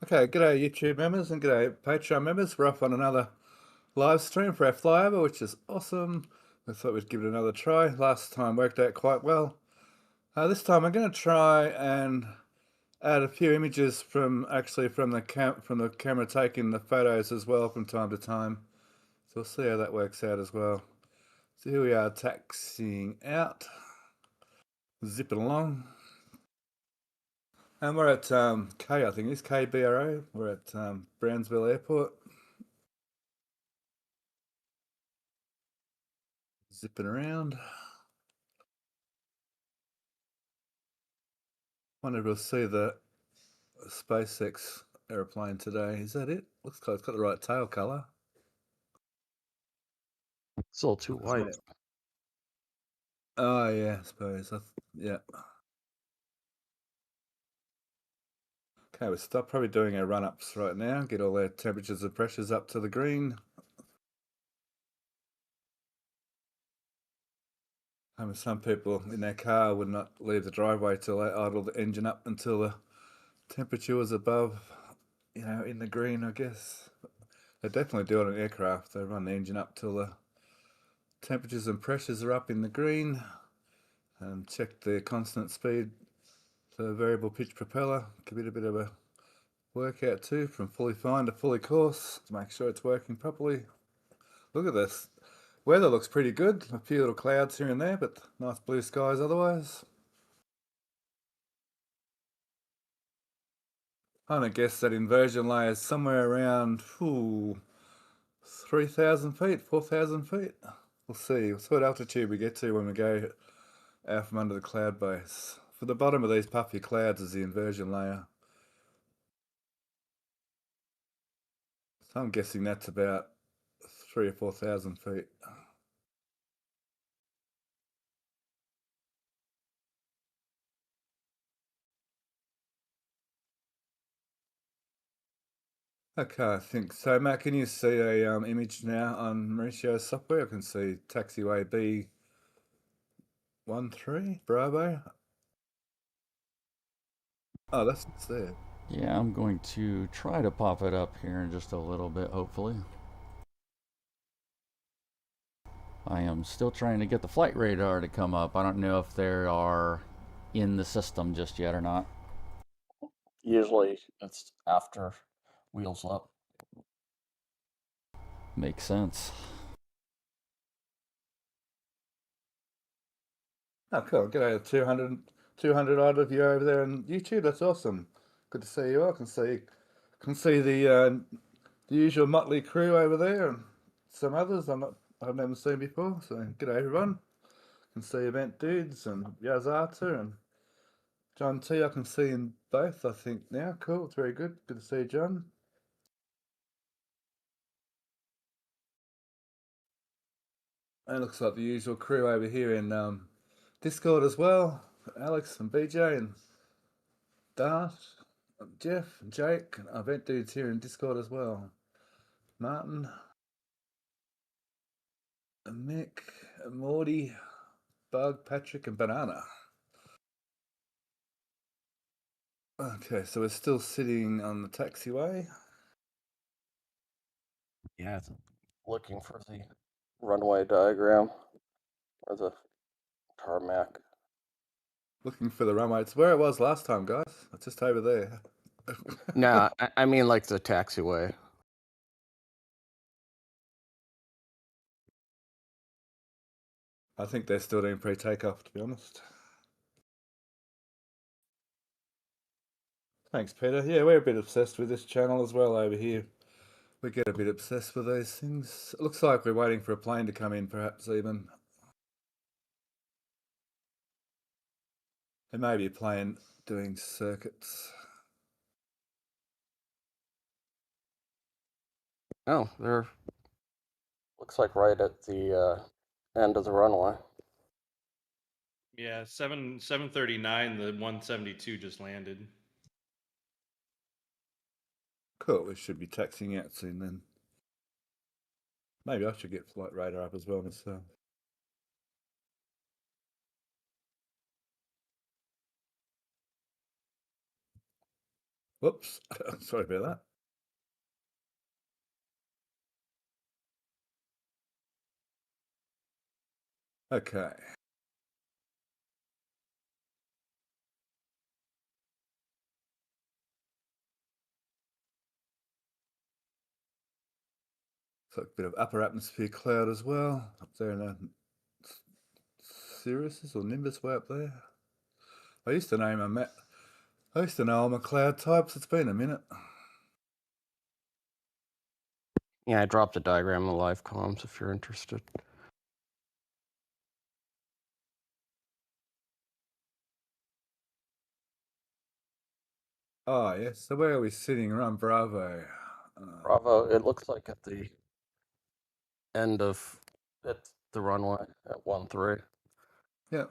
Okay, g'day YouTube members and g'day Patreon members. We're off on another live stream for our flyover, which is awesome. I thought we'd give it another try. Last time worked out quite well. This time I'm going to try and add a few images from the camera taking the photos as well from time to time. So we'll see how that works out as well. So here we are taxiing out, zipping along. And we're at I think it's KBRO. We're at Brownsville Airport. Zipping around. Wonder if we'll see the SpaceX airplane today. Is that it? Looks like it's got the right tail colour. It's a little too white. Oh yeah, I suppose. Yeah. Okay, we'll stop probably doing our run-ups right now. Get all our temperatures and pressures up to the green. Some people in their car would not leave the driveway till they idle the engine up until the temperature was above, in the green, I guess. They definitely do it on aircraft. They run the engine up till the temperatures and pressures are up in the green, and check the constant speed for the variable pitch propeller. Give it a bit of a workout too, from fully fine to fully coarse, to make sure it's working properly. Look at this. Weather looks pretty good. A few little clouds here and there, but nice blue skies otherwise. I'm gonna guess that inversion layer is somewhere around 3,000 feet, 4,000 feet. We'll see. We'll see what altitude we get to when we go out from under the cloud base. For the bottom of these puffy clouds is the inversion layer. So I'm guessing that's about 3,000 or 4,000 feet. Okay, I think so. Matt, can you see a image now on Mauricio's software? I can see taxiway B13 Bravo. Oh, that's there. Yeah, I'm going to try to pop it up here in just a little bit, hopefully. I am still trying to get the flight radar to come up. I don't know if they are in the system just yet or not. Usually it's after wheels up. Makes sense. Oh, cool. G'day, 200 odd of you over there on YouTube. That's awesome. Good to see you all. I can see the usual motley crew over there and some others I've never seen before. So g'day everyone. Can see Event Dudes and Yazata and John T. I can see in both, I think now. Cool. It's very good. Good to see you, John. And it looks like the usual crew over here in Discord as well. Alex and BJ and Dart, Jeff and Jake, and Event Dudes here in Discord as well. Martin, and Mick, and Morty, Bug, Patrick, and Banana. Okay, so we're still sitting on the taxiway. Yeah, looking for the runway diagram or the tarmac. Looking for the runway. It's where it was last time, guys. It's just over there. Nah, I mean like the taxiway. I think they're still doing pre-takeoff, to be honest. Thanks, Peter. Yeah, we're a bit obsessed with this channel as well over here. We get a bit obsessed with these things. It looks like we're waiting for a plane to come in, perhaps even. There may be a plane doing circuits. Oh, they're looks like right at the end of the runway. Yeah, 7:39. The 172 just landed. Cool, we should be taxiing out soon then. Maybe I should get flight radar up as well myself. Whoops. Sorry about that. Okay. So a bit of upper atmosphere cloud as well, up there in the Sirius or Nimbus way up there. I used to know all my cloud types. It's been a minute. Yeah, I dropped a diagram in the live comms if you're interested. Oh, yes. So where are we sitting? Around Bravo. Bravo, it looks like at the end of the runway at 1-3. Yep.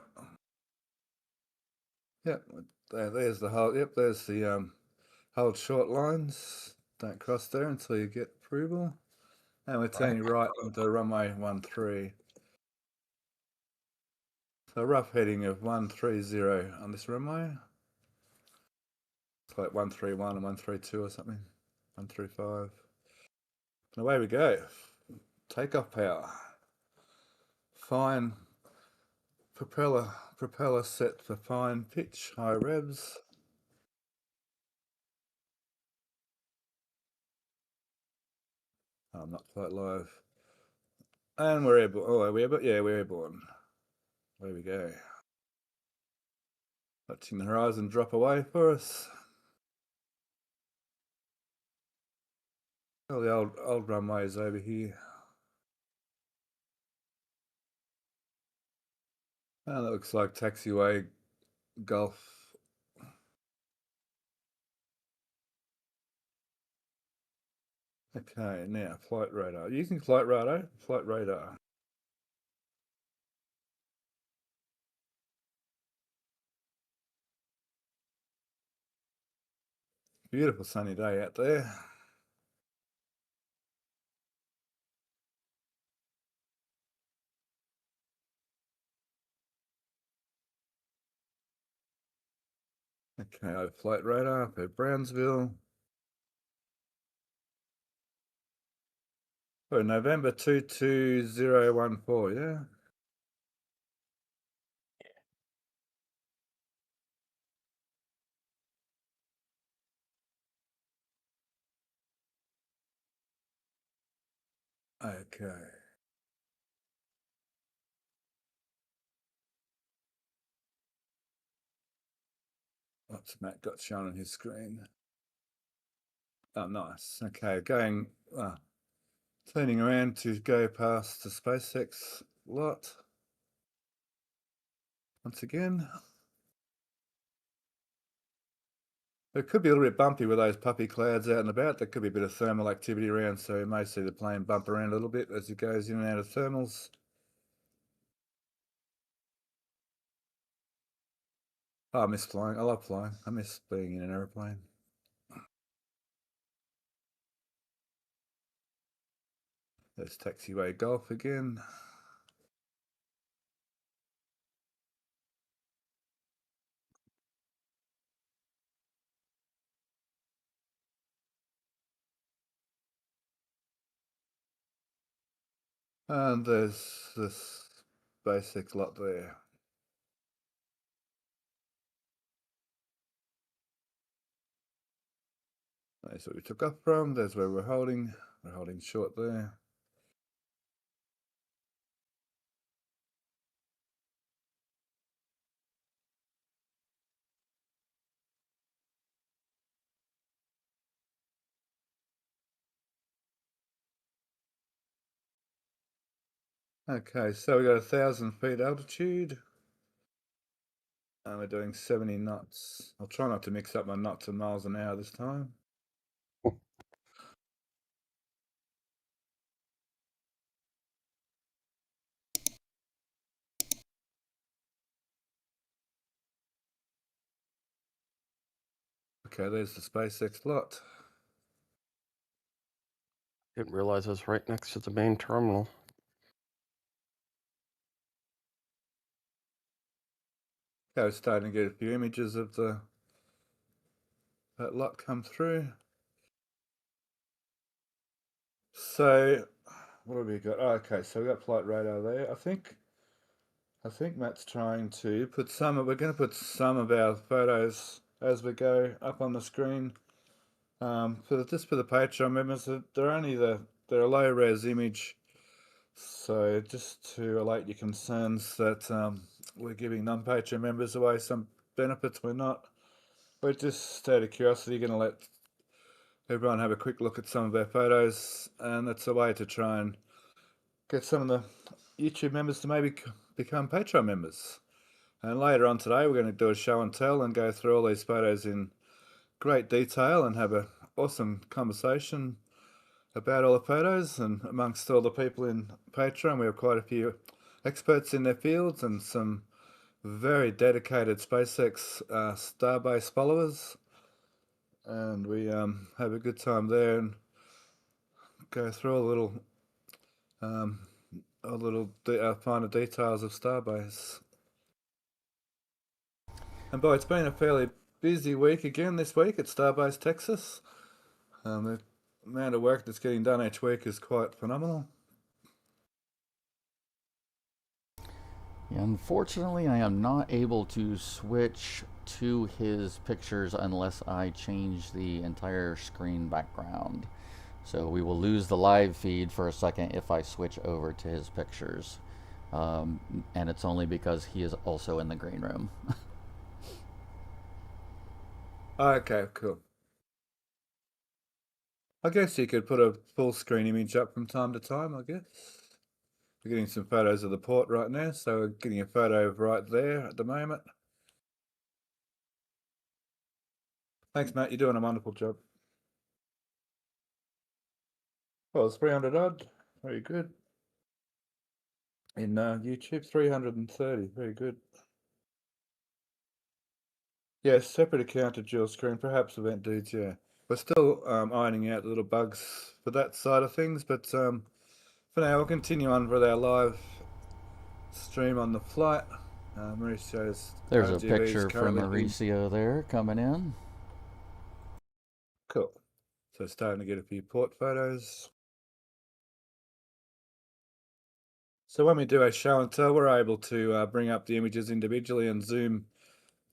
Yep. There's the whole. Yep. There's the hold short lines. Don't cross there until you get approval. And we're turning right into runway 13. So rough heading of 130 on this runway. It's like 131 and 132 or something. 135. And away we go. Takeoff power. Fine propeller set for fine pitch, high revs. Oh, I'm not quite live. And we're airborne. Oh, are we airborne? Yeah, we're airborne. Away we go. Watching the horizon drop away for us. Oh, the old runway is over here. And that looks like taxiway Gulf. Okay, now flight radar. Using flight radar. Flight radar. Beautiful sunny day out there. Okay, over flight radar for Brownsville. Oh, November 22014, yeah? Okay. What's Matt got shown on his screen? Oh, nice. Okay, turning around to go past the SpaceX lot. Once again. It could be a little bit bumpy with those puppy clouds out and about. There could be a bit of thermal activity around, so you may see the plane bump around a little bit as it goes in and out of thermals. Oh, I miss flying. I love flying. I miss being in an aeroplane. There's taxiway Golf again. And there's this basic lot there. That's where we took off from. There's where we're holding. We're holding short there. Okay, so we got 1,000 feet altitude. And we're doing 70 knots. I'll try not to mix up my knots and miles an hour this time. Okay, there's the SpaceX lot. Didn't realize it was right next to the main terminal. Okay, we're starting to get a few images of the that lot come through. So, what have we got? Oh, okay, so we got flight radar there. I think Matt's trying to put some. We're going to put some of our photos as we go up on the screen. Just for the Patreon members, they're a low res image. So just to allay your concerns that we're giving non-Patreon members away some benefits, we're not. We're just out of curiosity going to let everyone have a quick look at some of our photos, and that's a way to try and get some of the YouTube members to maybe become Patreon members. And later on today, we're going to do a show and tell and go through all these photos in great detail and have an awesome conversation about all the photos. And amongst all the people in Patreon, we have quite a few experts in their fields and some very dedicated SpaceX Starbase followers. And we have a good time there and go through a little finer details of Starbase. And boy, it's been a fairly busy week again this week at Starbase, Texas. The amount of work that's getting done each week is quite phenomenal. Unfortunately, I am not able to switch to his pictures unless I change the entire screen background. So we will lose the live feed for a second if I switch over to his pictures. And it's only because he is also in the green room. Okay, cool. I guess you could put a full screen image up from time to time, I guess. We're getting some photos of the port right now, so we're getting a photo of right there at the moment. Thanks, Matt. You're doing a wonderful job. Well, it's 300 odd. Very good. In YouTube, 330. Very good. Yes, separate account to dual screen, perhaps event dudes, yeah. We're still ironing out the little bugs for that side of things, but for now, we'll continue on with our live stream on the flight. Mauricio's There's a RGB is picture from currently Mauricio there coming in. cool. So starting to get a few port photos. So when we do a show and tell, we're able to bring up the images individually and zoom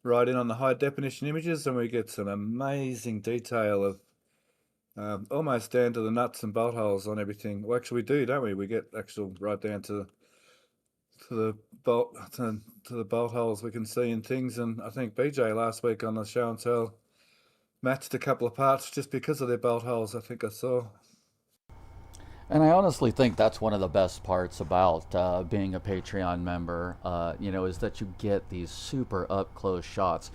right in on the high definition images, and we get some amazing detail of almost down to the nuts and bolt holes on everything. Well, actually, we do, don't we? We get actual right down to the bolt holes we can see in things. And I think BJ last week on the show and tell matched a couple of parts just because of their bolt holes. I think I saw. And I honestly think that's one of the best parts about being a Patreon member, is that you get these super up close shots.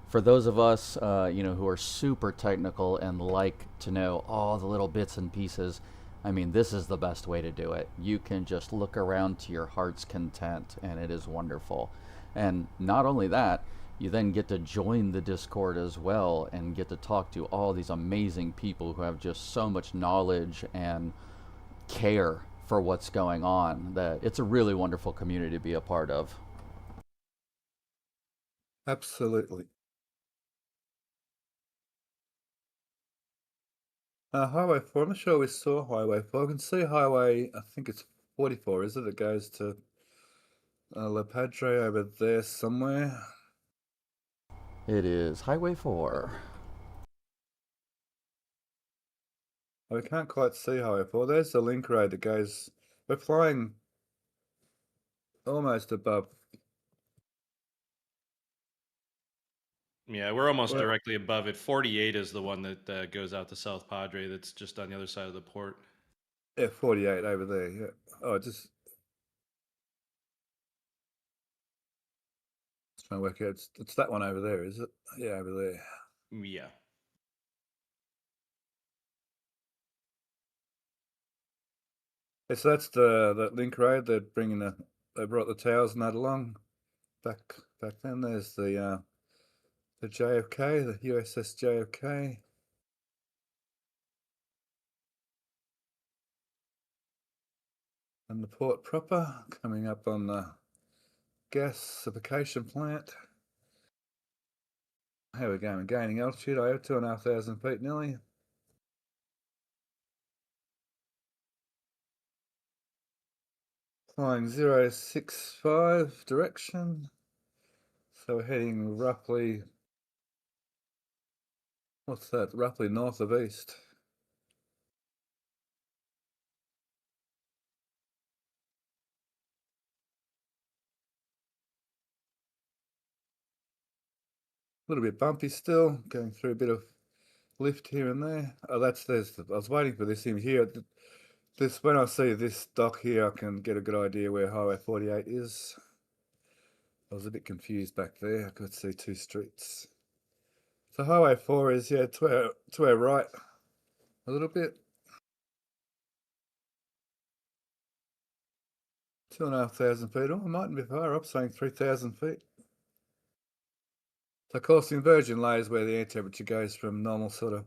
For those of us, who are super technical and like to know all the little bits and pieces, I mean, this is the best way to do it. You can just look around to your heart's content, and it is wonderful. And not only that, you then get to join the Discord as well and get to talk to all these amazing people who have just so much knowledge and care for what's going on, that it's a really wonderful community to be a part of. Absolutely. Highway 4, I'm not sure we saw Highway 4. I can see Highway, I think it's 44, is it? It goes to La Padre over there somewhere. It is Highway 4. We can't quite see Highway 4. There's the link road that goes... We're flying almost above. Yeah, we're almost Well- directly above it. 48 is the one that goes out to South Padre. That's just on the other side of the port. Yeah, 48 over there, yeah. Oh, just trying to work out. It's that one over there, is it? Yeah, over there. Yeah. Yeah, so that's that link road. They're bringing they brought the towers and that along. Back then, there's the JFK, the USS JFK. And the port proper, coming up on the gasification plant. How are we going? Gaining altitude over 2,500 feet nearly. Flying 065 direction. So we're heading roughly, what's that? Roughly north of east. A little bit bumpy still, going through a bit of lift here and there. Oh, I was waiting for this in here. When I see this dock here, I can get a good idea where Highway 48 is. I was a bit confused back there. I could see two streets. So Highway 4 is, yeah, to our right a little bit. 2,500 feet. Oh, it mightn't be far up, saying 3,000 feet. So of course, the inversion layer is where the air temperature goes from normal sort of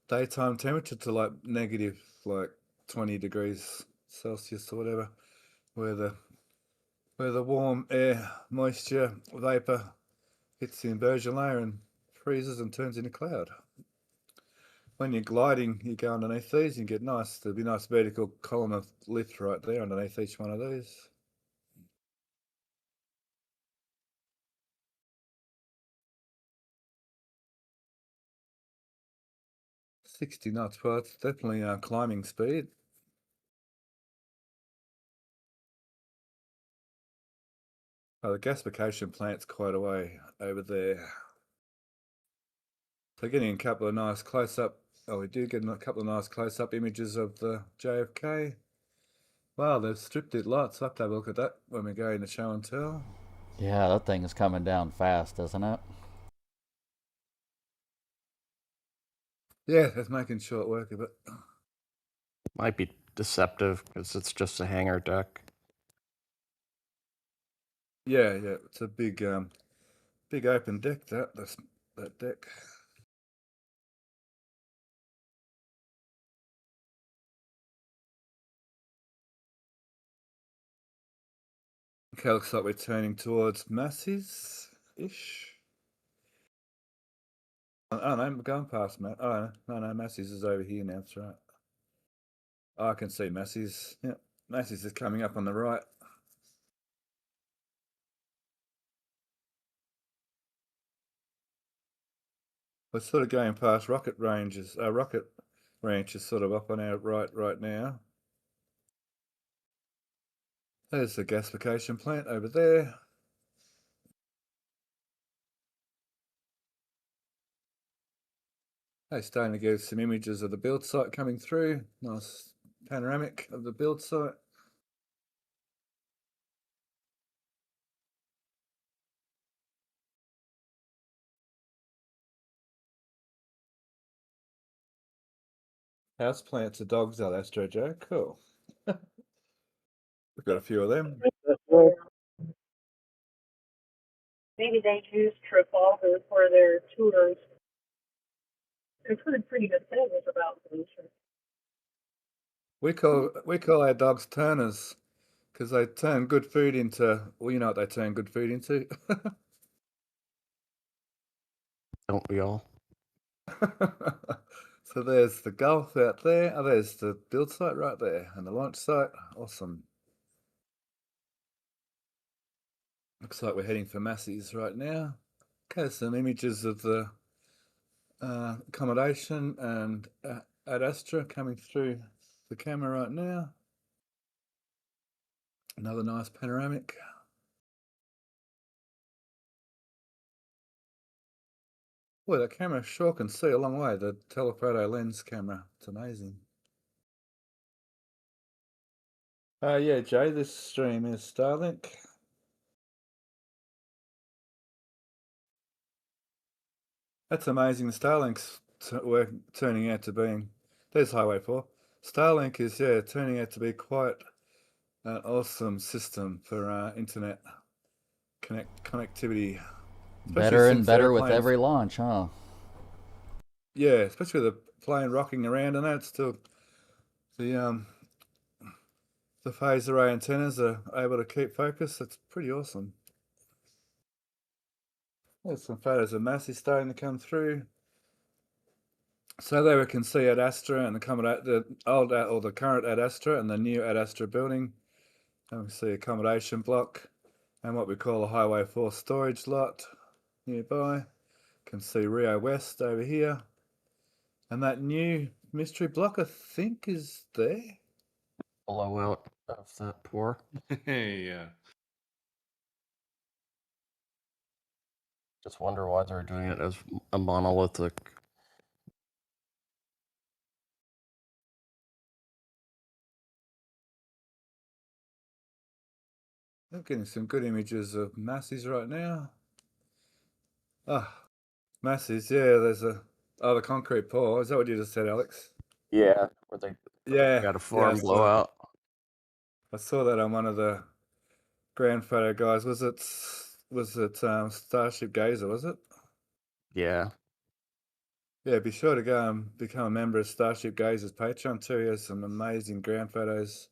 daytime temperature to like negative, like 20 degrees Celsius or whatever, where the warm air moisture vapor hits the inversion layer and freezes and turns into cloud. When you're gliding, you go underneath these, you get there'll be a nice vertical column of lift right there underneath each one of these. $60 knots, well, it's definitely climbing speed. Oh, the gasification plant's quite a way over there. So getting a couple of nice close-up, we do get a couple of nice close-up images of the JFK. Wow, they've stripped it lots. I'll have to have a look at that when we go into show and tell. Yeah, that thing is coming down fast, isn't it? Yeah, that's making short work of it. Might be deceptive because it's just a hangar deck. Yeah, it's a big open deck. That deck. Okay, looks like we're turning towards Massey's-ish. Oh no, we're going past no, Massey's is over here now, that's right. Oh, I can see Massey's. Yeah, Massey's is coming up on the right. We're sort of going past Rocket Ranch is sort of up on our right now. There's the gasification plant over there. Hey, starting to get some images of the build site coming through. Nice panoramic of the build site. House plants are dogs out, Astro Joe. Cool. We've got a few of them. Maybe they use Trafalgar for their tours. I've heard pretty good things about pollution. We call our dogs turners because they turn good food into. Well, you know what they turn good food into. Don't we all? So there's the Gulf out there. Oh, there's the build site right there and the launch site. Awesome. Looks like we're heading for Massey's right now. Okay, some images of the accommodation and Ad Astra coming through the camera right now. Another nice panoramic. Boy, that camera sure can see a long way, the telephoto lens camera. It's amazing. Yeah, Jay, this stream is Starlink. That's amazing. The Starlink's turning out to being. There's Highway 4. Starlink is, turning out to be quite an awesome system for internet connectivity. Better and since better with airplanes- every launch, huh? Yeah, especially with the plane rocking around and that. Still, the phased array antennas are able to keep focus. That's pretty awesome. There's some photos of Massey starting to come through. So there we can see Ad Astra and the old or the current Ad Astra and the new Ad Astra building. And we see accommodation block and what we call a Highway 4 storage lot nearby. Can see Rio West over here. And that new mystery block, I think, is there. Blowout of that pour. Yeah. Just wonder why they're doing it as a monolithic. I'm getting some good images of Massey's right now. Ah, Massey's, yeah, there's the concrete pour. Is that what you just said, Alex? Yeah, where they Yeah, got a yeah, farm blowout. I saw that on one of the ground photo guys. Was it Starship Gazer, was it? Yeah. Yeah, be sure to go and become a member of Starship Gazer's Patreon too. He has some amazing ground photos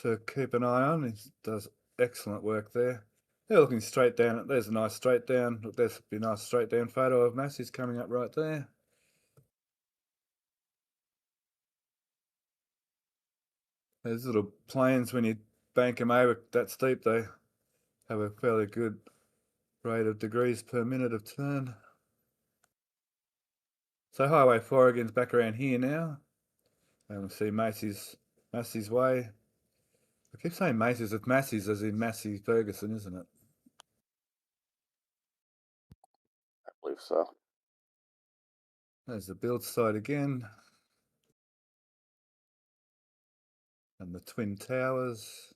to keep an eye on. He does excellent work there. They're looking straight down. There's a nice straight down. There's a nice straight down photo of Massey's coming up right there. There's little planes when you bank them over that steep, they have a fairly good rate of degrees per minute of turn. So Highway 4 again's back around here now. And we'll see Massey's Way. I keep saying Macy's. It's Massey's as in Massey Ferguson, isn't it? I believe so. There's the build site again. And the Twin Towers.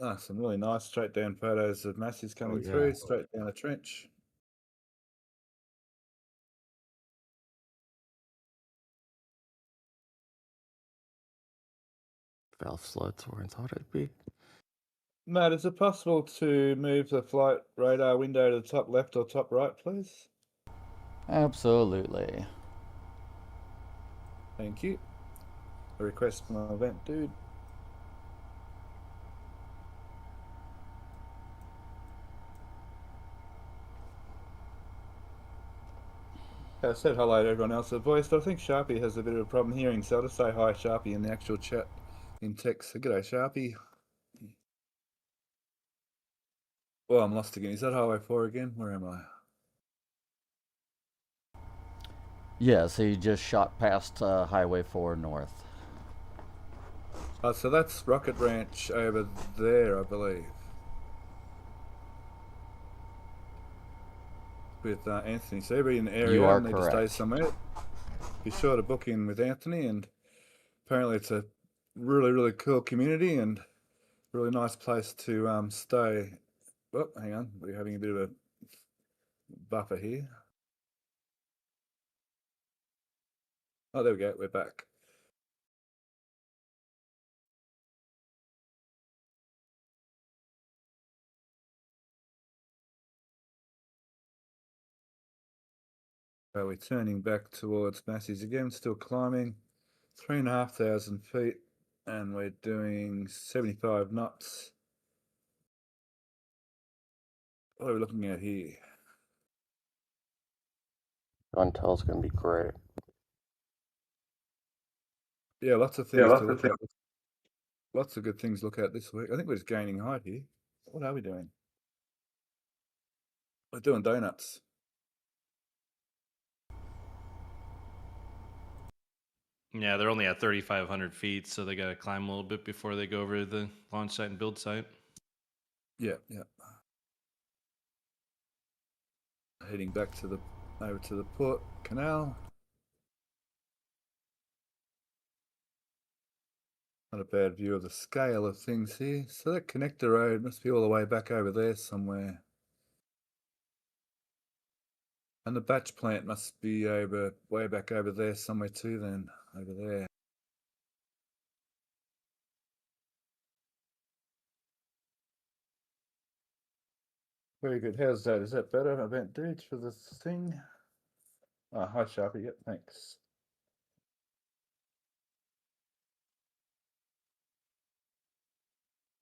Ah, some really nice straight down photos of Massey's coming through, straight down a trench. Valve slopes where I thought it'd be. Matt, is it possible to move the flight radar window to the top left or top right, please? Absolutely. Thank you. A request from my event dude. I said hello to everyone else at voice, but I think Sharpie has a bit of a problem hearing, so I'll just say hi, Sharpie, in the actual chat in text. So, g'day, Sharpie. Well, I'm lost again. Is that Highway 4 again? Where am I? Yeah, so you just shot past Highway 4 North. So that's Rocket Ranch over there, I believe. With Anthony. So everybody in the area You are need correct. to stay somewhere. Be sure to book in with Anthony, and apparently it's a really, really cool community and really nice place to stay. Oh, hang on. We're having a bit of a buffer here. Oh, there we go. We're back. So we're turning back towards Massey's again, still climbing 3,500 feet, and we're doing 75 knots. What are we looking at here? Guntel's gonna be great. Yeah, lots of things to look at. Lots of good things to look at this week. I think we're just gaining height here. What are we doing? We're doing donuts. Yeah, they're only at 3,500 feet, so they got to climb a little bit before they go over to the launch site and build site. Yeah, yeah. Heading back to over to the port canal. Not a bad view of the scale of things here. So that connector road must be all the way back over there somewhere. And the batch plant must be way back over there somewhere too then, over there. Very good. How's that? Is that better? Event dudes for this thing? Oh, hi Sharpie. Yep, thanks.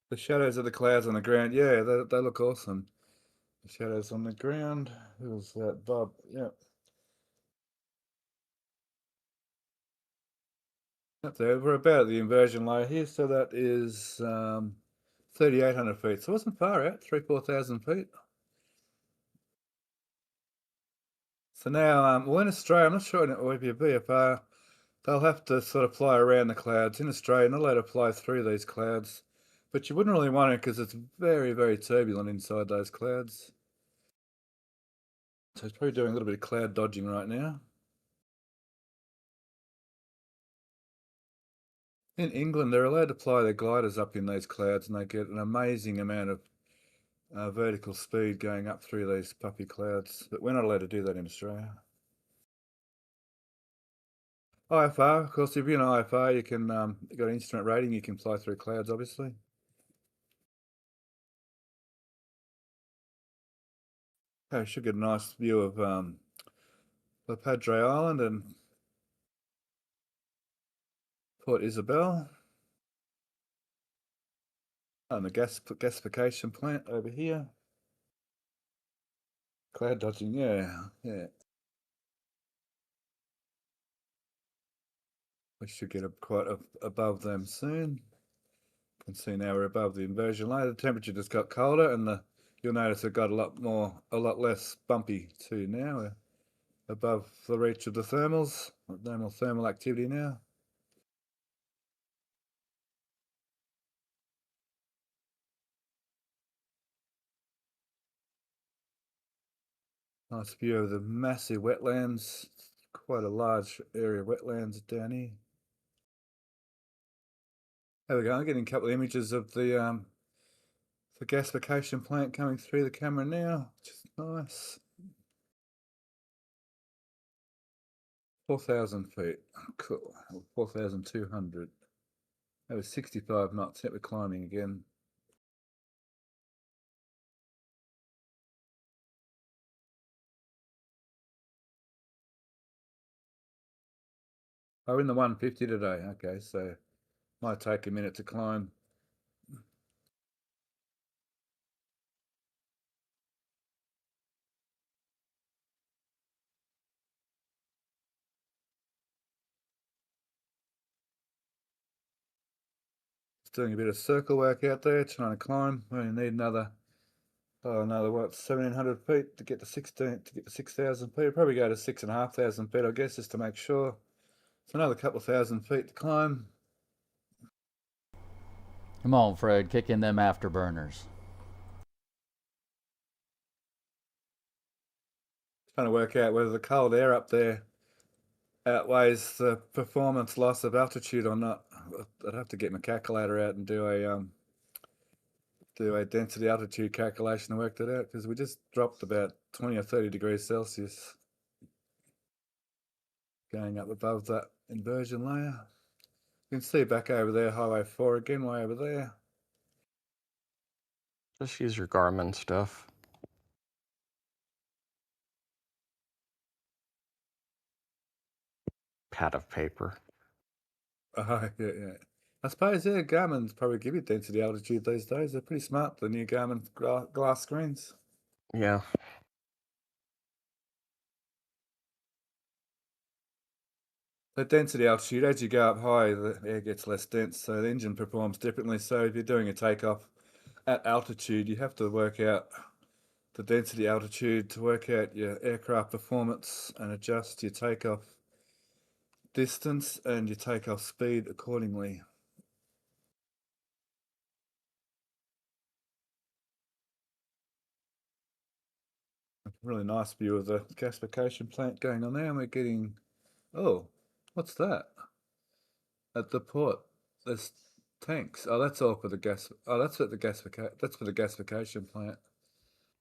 The shadows of the clouds on the ground, yeah, they look awesome. Shadows on the ground. Who's that? Bob. Yep. Up there. We're about the inversion layer here, so that is 3,800 feet. So it wasn't far out, 4,000 feet. So now, well, in Australia, I'm not sure in your BFR, they'll have to sort of fly around the clouds. In Australia, not allowed to fly through these clouds. But you wouldn't really want it because it's very, very turbulent inside those clouds. So it's probably doing a little bit of cloud dodging right now. In England, they're allowed to fly their gliders up in these clouds and they get an amazing amount of vertical speed going up through these puffy clouds. But we're not allowed to do that in Australia. IFR, of course, if you're in IFR, you can, you've got instrument rating, you can fly through clouds, obviously. Okay, should get a nice view of the Padre Island and Port Isabel. And the gasification plant over here. Cloud dodging, yeah. We should get quite above them soon. You can see now we're above the inversion layer. The temperature just got colder, and you'll notice it got a lot less bumpy too now. We're above the reach of the thermals. No more thermal activity now. Nice view of the massive wetlands. Quite a large area of wetlands down here. There we go. I'm getting a couple of images of the gasification plant coming through the camera now, which is nice. 4,000 feet. Cool. 4,200. That was 65 knots. Yet we're climbing again. Oh, we're in the 150 today. Okay, so might take a minute to climb. Just doing a bit of circle work out there, trying to climb. We only need another what, 1,700 feet to get to 6,000 feet. Probably go to 6,500 feet, I guess, just to make sure. It's another couple of thousand feet to climb. Come on, Fred, kick in them afterburners. Trying to work out whether the cold air up there outweighs the performance loss of altitude or not. I'd have to get my calculator out and do a density altitude calculation to work that out, because we just dropped about 20 or 30 degrees Celsius going up above that inversion layer. You can see back over there, Highway 4 again, way over there. Just use your Garmin stuff. Pad of paper. Yeah. I suppose, yeah, Garmin's probably give you density altitude these days. They're pretty smart, the new Garmin glass screens. Yeah. The density altitude, as you go up high, the air gets less dense, so the engine performs differently. So if you're doing a takeoff at altitude, you have to work out the density altitude to work out your aircraft performance and adjust your takeoff distance and your takeoff speed accordingly. Really nice view of the gasification plant going on there, and we're getting, oh, what's that? At the port, there's tanks. Oh, that's all for the gas. Oh, that's for the gasification plant.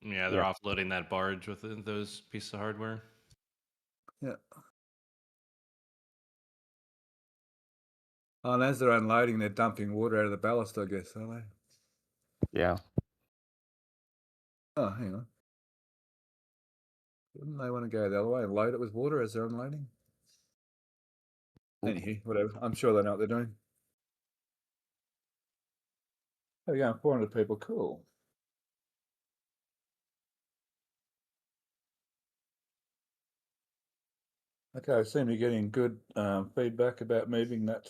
Yeah, they're offloading that barge with those pieces of hardware. Yeah. Oh, and as they're unloading, they're dumping water out of the ballast, I guess, are they? Yeah. Oh, hang on. Wouldn't they want to go the other way and load it with water as they're unloading? Anywho, whatever. I'm sure they know what they're doing. There we go, 400 people. Cool. Okay, I seem to be getting good feedback about moving that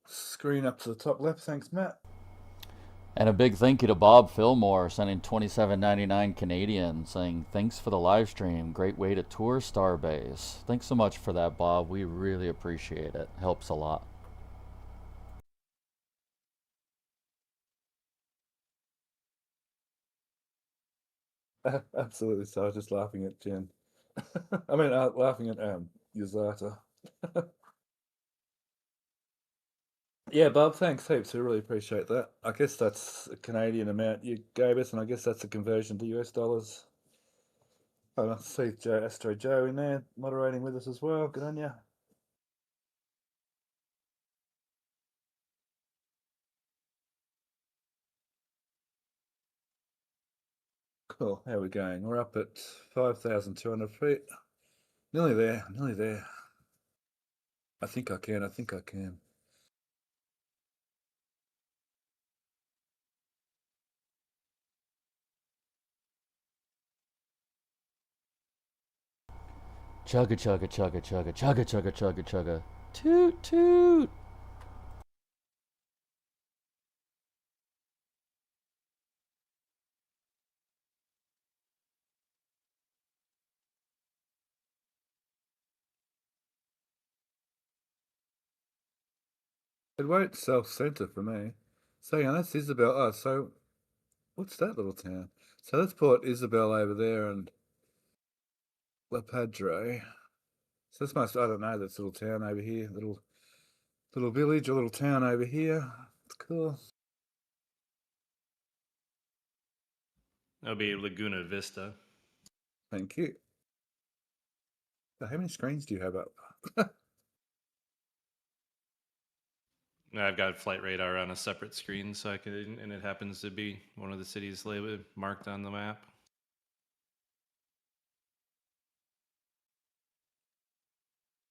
screen up to the top left. Thanks, Matt. And a big thank you to Bob Fillmore sending $27.99 Canadian, saying thanks for the live stream. Great way to tour Starbase. Thanks so much for that, Bob. We really appreciate it. Helps a lot. Absolutely. So I was just laughing at Jen. I mean, laughing at Yuzata. Yeah, Bob, thanks heaps. I really appreciate that. I guess that's a Canadian amount you gave us, and I guess that's a conversion to US dollars. Oh, I see Astro Joe in there moderating with us as well. Good on you. Cool. How are we going? We're up at 5,200 feet. Nearly there. Nearly there. I think I can. I think I can. Chugga chugga chugga chugga chugga chugga chugga chugga. Toot toot. It won't self-center for me. So yeah, that's Isabel. Oh, so what's that little town? So that's Port Isabel over there and La Padre. So this must, I don't know, this little town over here, little village, a little town over here. It's cool. That'll be Laguna Vista. Thank you. So how many screens do you have up? I've got flight radar on a separate screen, so I can, and it happens to be one of the cities labeled marked on the map.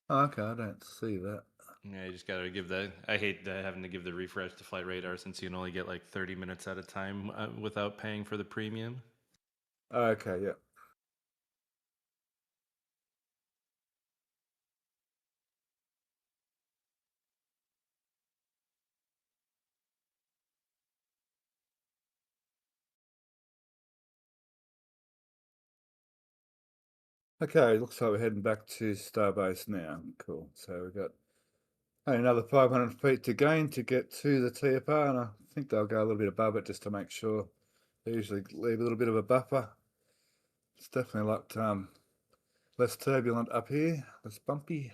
Oh, okay, I don't see that. Yeah, you just gotta give that. I hate having to give the refresh to flight radar since you can only get like 30 minutes at a time without paying for the premium. Okay, yeah. Okay, looks like we're heading back to Starbase now. Cool. So we've got another 500 feet to gain to get to the TFR, and I think they'll go a little bit above it just to make sure. They usually leave a little bit of a buffer. It's definitely looked less turbulent up here, less bumpy.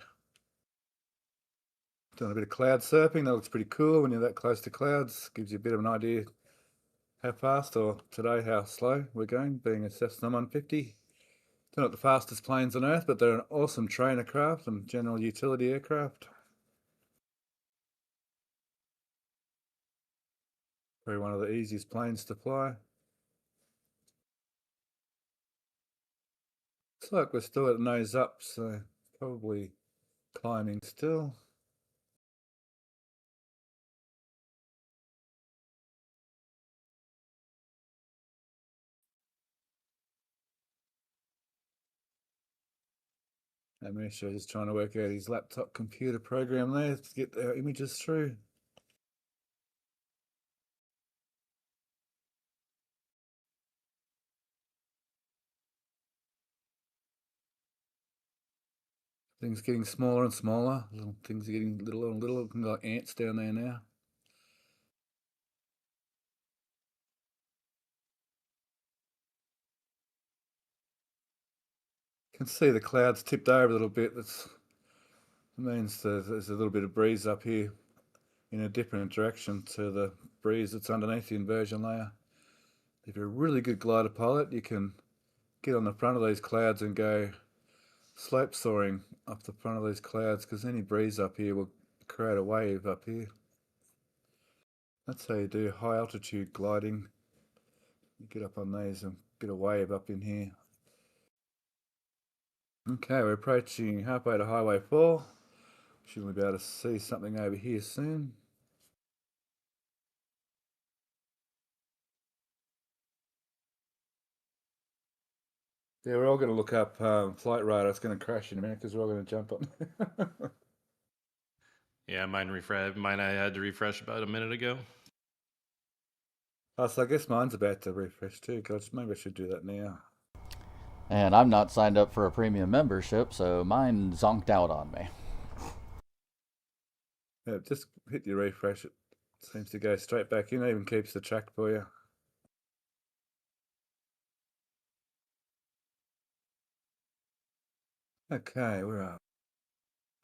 Doing a bit of cloud surfing. That looks pretty cool when you're that close to clouds. Gives you a bit of an idea how fast, or today how slow we're going, being a Cessna 150. They're not the fastest planes on Earth, but they're an awesome trainer craft and general utility aircraft. Probably one of the easiest planes to fly. Looks like we're still at nose up, so probably climbing still. And Misha is trying to work out his laptop computer program there to get our images through. Things getting smaller and smaller. Little things are getting littler and littler, looking like ants down there now. You can see the clouds tipped over a little bit. That means there's a little bit of breeze up here in a different direction to the breeze that's underneath the inversion layer. If you're a really good glider pilot, you can get on the front of these clouds and go slope soaring up the front of these clouds, because any breeze up here will create a wave up here. That's how you do high altitude gliding. You get up on these and get a wave up in here. Okay, we're approaching halfway to Highway 4. Should be able to see something over here soon. Yeah, we're all going to look up flight radar. It's going to crash in a minute because we're all going to jump on. Yeah, mine I had to refresh about a minute ago. Oh, so I guess mine's about to refresh too. God, maybe I should do that now. And I'm not signed up for a premium membership, so mine zonked out on me. Yeah, just hit your refresh. It seems to go straight back in. It even keeps the track for you. Okay, we're up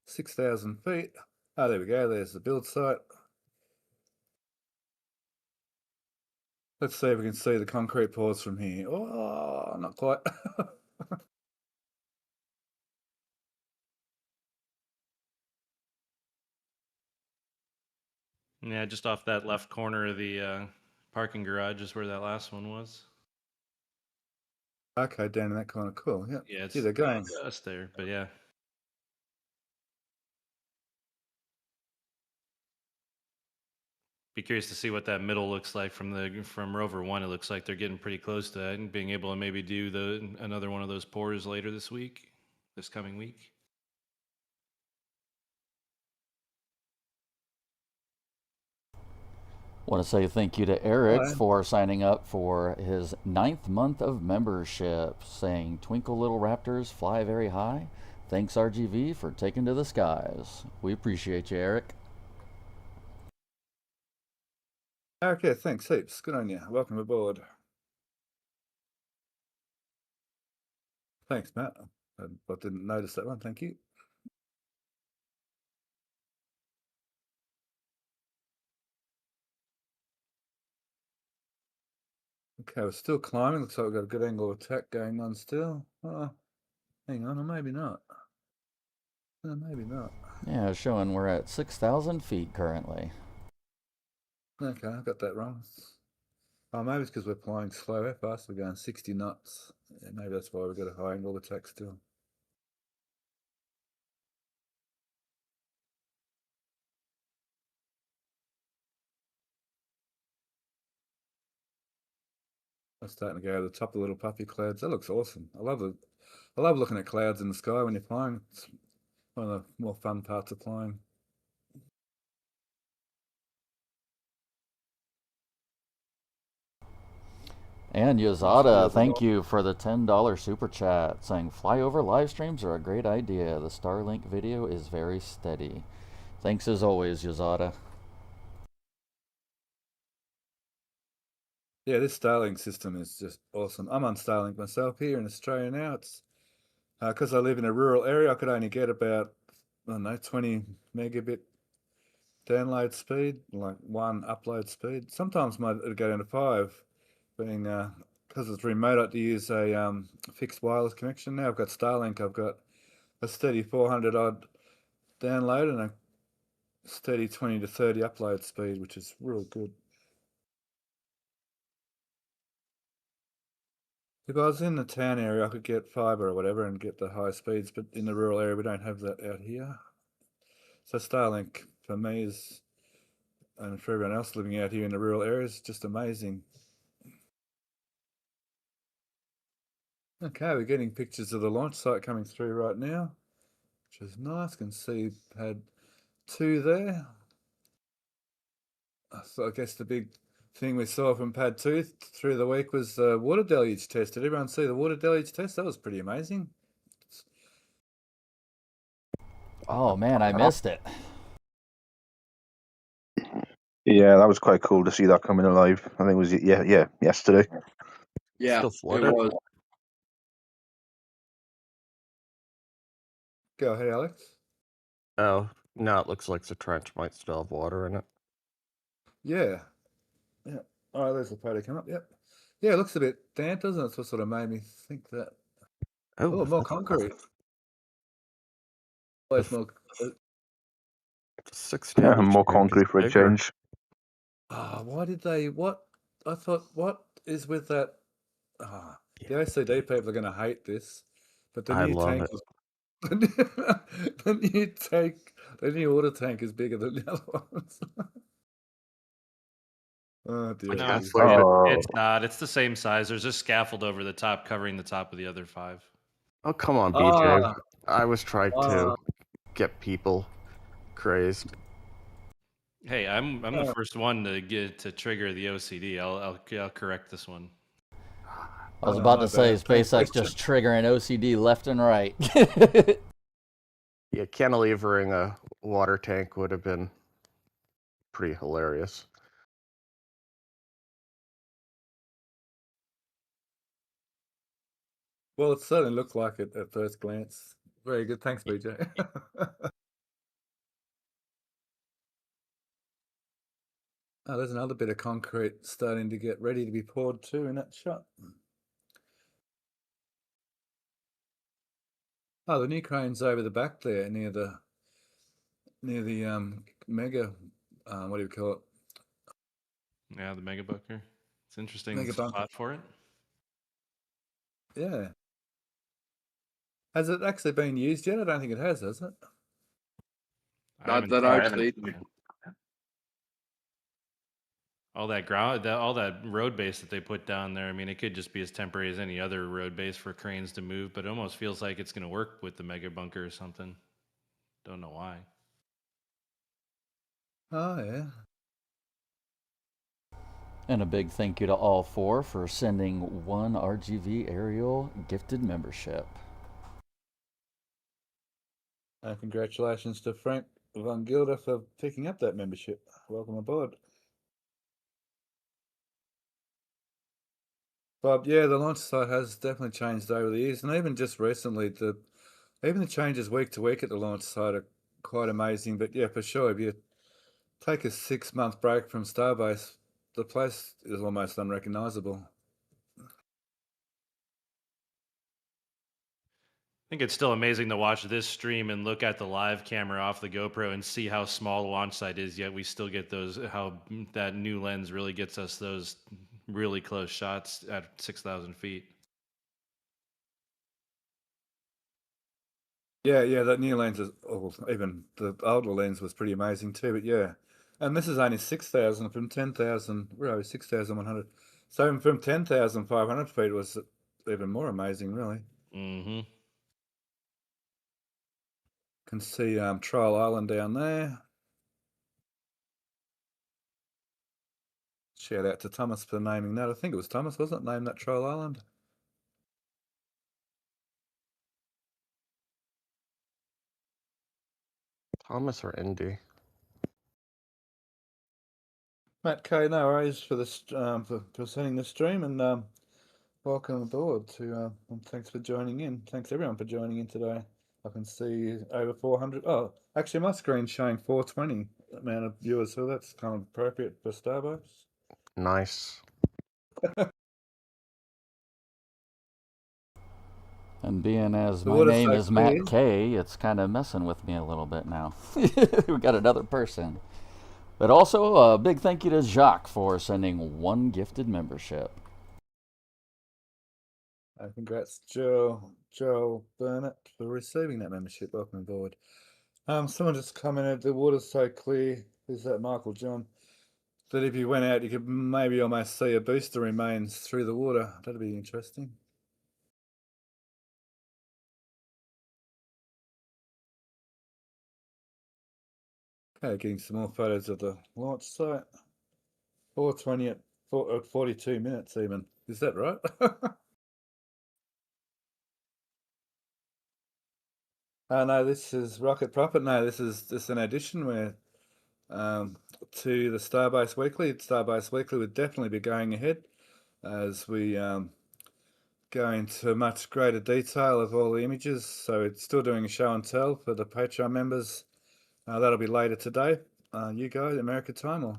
6,000 feet. Oh, there we go. There's the build site. Let's see if we can see the concrete pours from here. Oh, not quite. Yeah, just off that left corner of the parking garage is where that last one was. Okay, down in that kind of cool. Yeah, Yeah, it's they're going. just there, but yeah. Be curious to see what that middle looks like from Rover 1. It looks like they're getting pretty close to that and being able to maybe do another one of those pours later this coming week. Want to say thank you to Eric Hello. for signing up for his 9th month of membership, saying, "Twinkle little raptors, fly very high. Thanks RGV for taking to the skies." We appreciate you, Eric. Okay, thanks heaps. Good on you. Welcome aboard. Thanks, Matt. I didn't notice that one. Thank you. Okay, we're still climbing. Looks like we've got a good angle of attack going on still. Oh, hang on, or maybe not. Maybe not. Yeah, showing we're at 6,000 feet currently. Okay, I got that wrong. Oh, maybe it's because we're flying slow. How fast? We're going 60 knots. Yeah, maybe that's why we've got a high angle attack still. I'm starting to go over the top of the little puffy clouds. That looks awesome. I love looking at clouds in the sky when you're flying. It's one of the more fun parts of flying. And Yazada, thank you for the $10 super chat, saying flyover live streams are a great idea. The Starlink video is very steady. Thanks as always, Yazada. Yeah, this Starlink system is just awesome. I'm on Starlink myself here in Australia now. It's because I live in a rural area. I could only get about, I don't know, 20 megabit download speed, like one upload speed. Sometimes it'll go down to 5, being because it's remote. I have to use a fixed wireless connection. Now I've got Starlink. I've got a steady 400 odd download and a steady 20 to 30 upload speed, which is real good. If I was in the town area, I could get fiber or whatever and get the high speeds, but in the rural area, we don't have that out here. So Starlink for me is, and for everyone else living out here in the rural areas, just amazing. Okay, we're getting pictures of the launch site coming through right now, which is nice. Can see pad 2 there. So I guess the big thing we saw from pad 2 through the week was the water deluge test. Did everyone see the water deluge test? That was pretty amazing. Oh man, I missed it. Yeah, that was quite cool to see that coming alive. I think it was yesterday. Yeah, Still it flooded? was. Go ahead, Alex. Oh, no, it looks like the trench might still have water in it. Yeah. Yeah. Oh, there's the photo come up. Yep. Yeah, it looks a bit damp, doesn't it? That's what sort of made me think that. Oh, more that's concrete. Always more. 60 Yeah, on each more tank is concrete for a bigger. change. Why did they? What? I thought, what is with that? The OCD people are going to hate this, but the I new love tank, it. the new water tank is bigger than the other ones. Oh dear. No, Can't it's, flip it. it's not. It's the same size. There's a scaffold over the top covering the top of the other 5. Oh, come on, BJ. Ah, I was trying to ah, get people crazed. Hey, I'm the ah. first one to get to trigger the OCD. I'll correct this one. I was Oh, about my to say bad. Thanks, SpaceX Rachel. just triggering OCD left and right. Yeah, cantilevering a water tank would have been pretty hilarious. Well, it certainly looked like it at first glance. Very good. Thanks, BJ. Oh, there's another bit of concrete starting to get ready to be poured too in that shot. Oh, the new crane's over the back there near the mega what do you call it? Yeah, the mega bunker. It's interesting Mega bunker. spot for it. Yeah. Has it actually been used yet? I don't think it has it? I haven't Not that I've seen. all that ground, all that road base that they put down there. I mean, it could just be as temporary as any other road base for cranes to move, but it almost feels like it's going to work with the mega bunker or something. Don't know why. Oh yeah. And a big thank you to all 4 for sending 1 RGV aerial gifted membership. And congratulations to Frank Von Gilder for picking up that membership. Welcome aboard. But yeah, the launch site has definitely changed over the years, and even just recently, even the changes week to week at the launch site are quite amazing. But yeah, for sure, if you take a 6-month break from Starbase, the place is almost unrecognizable. I think it's still amazing to watch this stream and look at the live camera off the GoPro and see how small the launch site is, yet we still get those, how that new lens really gets us those really close shots at 6,000 feet. Yeah, that new lens is, even the older lens was pretty amazing too. But yeah, and this is only 6,000 from 10,000. Where are we? 6,100. So even from 10,500 feet was even more amazing, really. Mm-hmm. Can see Trial Island down there. Shout out to Thomas for naming that. I think it was Thomas, wasn't it? Named that Trial Island. Thomas or Indy? Matt K, no worries for this for sending the stream, and welcome aboard to and thanks for joining in. Thanks everyone for joining in today. I can see over 400. Oh, actually, my screen's showing 420 amount of viewers, so that's kind of appropriate for Starbase. Nice. And being as The my water's name so is clear. Matt K, it's kind of messing with me a little bit now. We got another person. But also a big thank you to Jacques for sending 1 gifted membership. Congrats, Joe Burnett, for receiving that membership. Welcome aboard. Someone just commented the water's so clear. Is that Michael John? That if you went out, you could maybe almost see a booster remains through the water. That'd be interesting. Okay, getting some more photos of the launch site. 420 at 42 minutes even. Is that right? No, this is Rocket Profit. No, this is just an addition where to the Starbase Weekly. Starbase Weekly would definitely be going ahead as we go into much greater detail of all the images. So it's still doing a show and tell for the Patreon members. That'll be later today. You guys, America time, or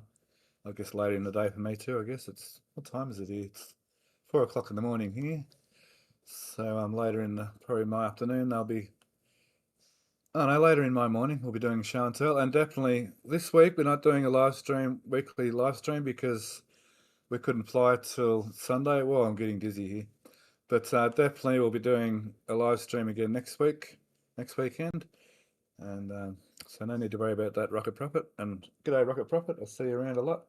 I guess later in the day for me too. I guess it's, what time is it here? It's 4 o'clock in the morning here. So later in probably my afternoon, they'll be. Oh no, later in my morning we'll be doing show and tell, and definitely this week we're not doing a weekly live stream because we couldn't fly till Sunday. Well, I'm getting dizzy here, but definitely we'll be doing a live stream again next weekend, and so no need to worry about that, Rocket Profit. And g'day, Rocket Profit. I'll see you around a lot.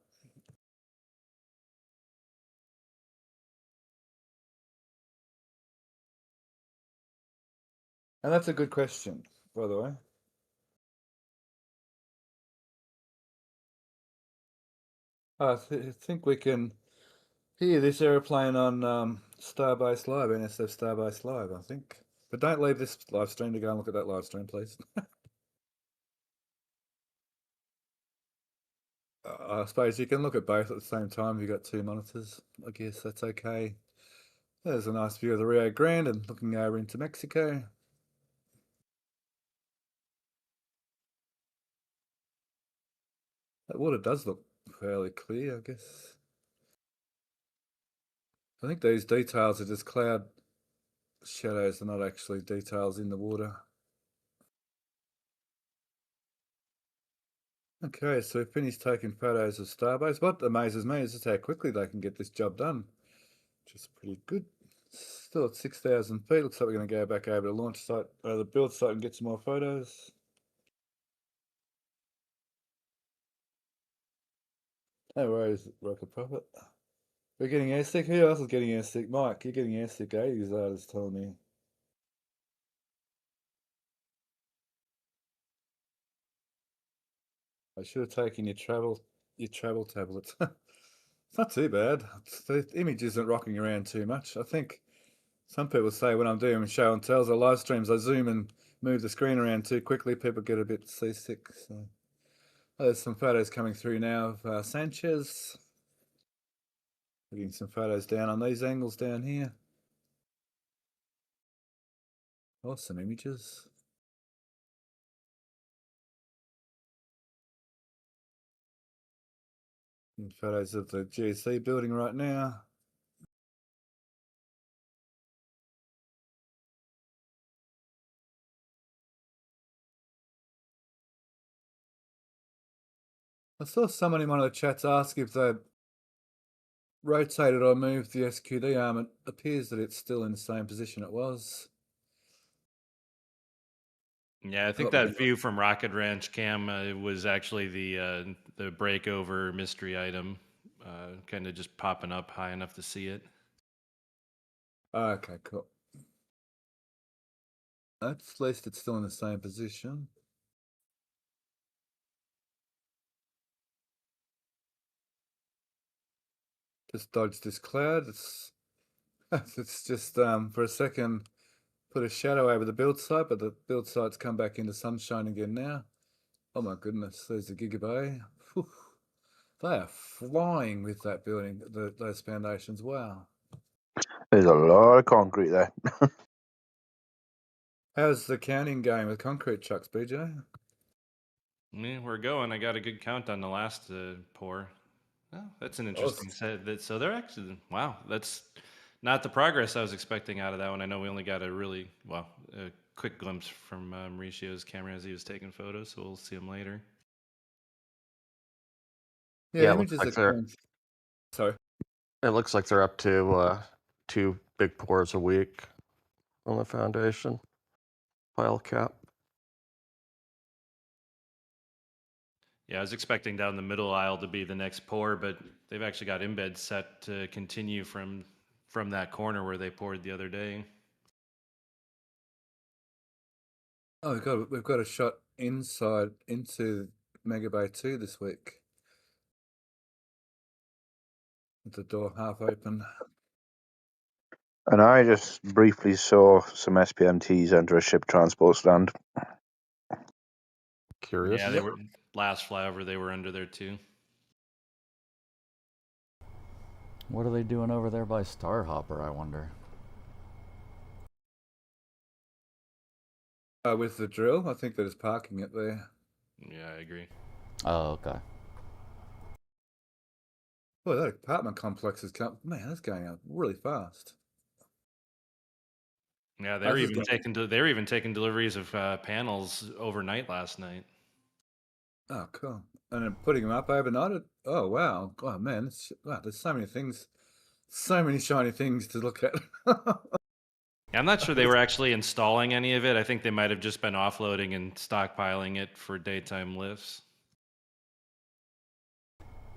And that's a good question, by the way. I think we can hear this aeroplane on Starbase Live, NSF Starbase Live, I think. But don't leave this live stream to go and look at that live stream, please. I suppose you can look at both at the same time if you've got two monitors. I guess that's okay. There's a nice view of the Rio Grande and looking over into Mexico. That water does look fairly clear, I guess. I think these details are just cloud shadows, they're not actually details in the water. Okay, so we finished taking photos of Starbase. What amazes me is just how quickly they can get this job done, which is pretty good. Still at 6,000 feet. Looks like we're going to go back over to launch site, the build site, and get some more photos. No worries, Rocket Prophet. We're getting airsick. Who else is getting airsick? Mike, you're getting airsick, eh? His is telling me. I should have taken your travel tablets. It's not too bad. The image isn't rocking around too much. I think some people say when I'm doing show and tells or live streams, I zoom and move the screen around too quickly. People get a bit seasick. So there's some photos coming through now of Sanchez. Getting some photos down on these angles down here. Awesome images. And photos of the GSC building right now. I saw someone in one of the chats ask if they rotated or moved the SQD arm. It appears that it's still in the same position it was. Yeah, I think that view from Rocket Ranch Cam was actually the breakover mystery item, kind of just popping up high enough to see it. Okay, cool. At least it's still in the same position. Just dodge this cloud. It's just for a second put a shadow over the build site, but the build site's come back into sunshine again now. Oh my goodness, there's the Gigabay. Whew. They are flying with that building, those foundations. Wow. There's a lot of concrete there. How's the counting going with concrete trucks, BJ? Yeah, we're going. I got a good count on the last pour. Oh, that's an interesting set. So they're actually, wow, that's not the progress I was expecting out of that one. I know we only got a quick glimpse from Mauricio's camera as he was taking photos, so we'll see him later. Yeah, images are sorry. It looks like they're up to 2 big pours a week on the foundation pile cap. Yeah, I was expecting down the middle aisle to be the next pour, but they've actually got embeds set to continue from that corner where they poured the other day. Oh, we've got a shot inside into Mega Bay 2 this week. With the door half open. And I just briefly saw some SPMTs enter a ship transport stand. Curious. Yeah, they were last flyover. They were under there too. What are they doing over there by Starhopper, I wonder? With the drill, I think they're just parking it there. Yeah, I agree. Oh, okay. Boy, that apartment complex is that's going up really fast. Yeah, they were even taking deliveries of panels overnight last night. Oh, cool. And then putting them up overnight. Oh, wow. Oh, man. There's so many things. So many shiny things to look at. I'm not sure they were actually installing any of it. I think they might have just been offloading and stockpiling it for daytime lifts.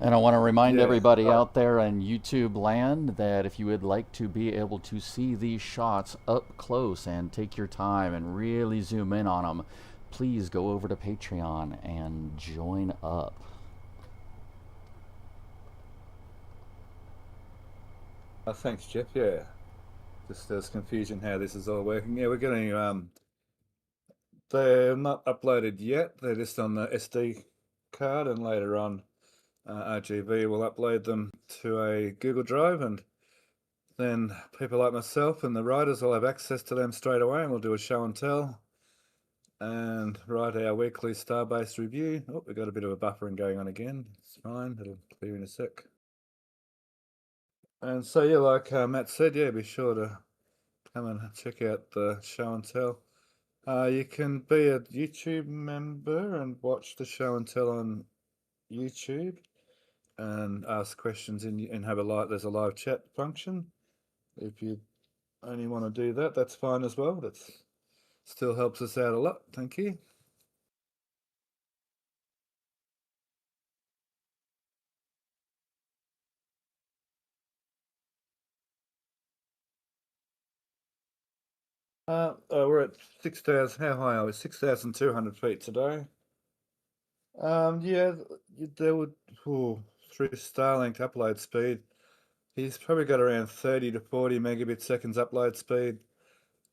And I want to remind Yeah. everybody out there in YouTube land that if you would like to be able to see these shots up close and take your time and really zoom in on them, please go over to Patreon and join up. Thanks, Jeff. Yeah. Just there's confusion how this is all working. Yeah, we're getting they're not uploaded yet. They're just on the SD card, and later on, RGV will upload them to a Google Drive, and then people like myself and the writers will have access to them straight away, and we'll do a show and tell and write our weekly Starbase review. Oh, we've got a bit of a buffering going on again. It's fine. It'll clear in a sec. And so, yeah, like Matt said, yeah, be sure to come and check out the show and tell. You can be a YouTube member and watch the show and tell on YouTube and ask questions and have there's a live chat function. If you only want to do that, that's fine as well. That still helps us out a lot. Thank you. We're at 6,000. How high are we? 6,200 feet today. Yeah, there would through Starlink upload speed. He's probably got around 30 to 40 megabit seconds upload speed.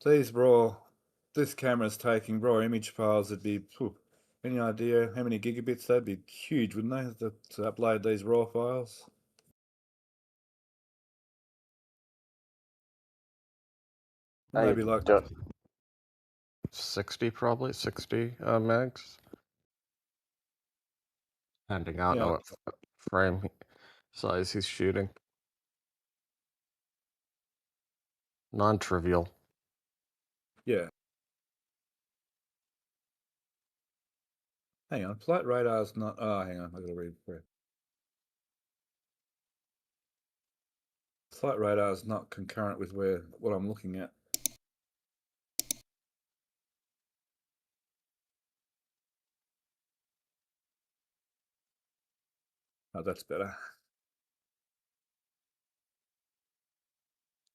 This camera's taking raw image files. It'd be any idea how many gigabits? That'd be huge, wouldn't they? To upload these raw files. Maybe like 60 probably, 60 megs. Depending out on what frame size he's shooting. Non-trivial. Yeah. Hang on, flight radar's not. Oh, hang on, I gotta read. Flight radar's not concurrent with what I'm looking at. Oh, that's better.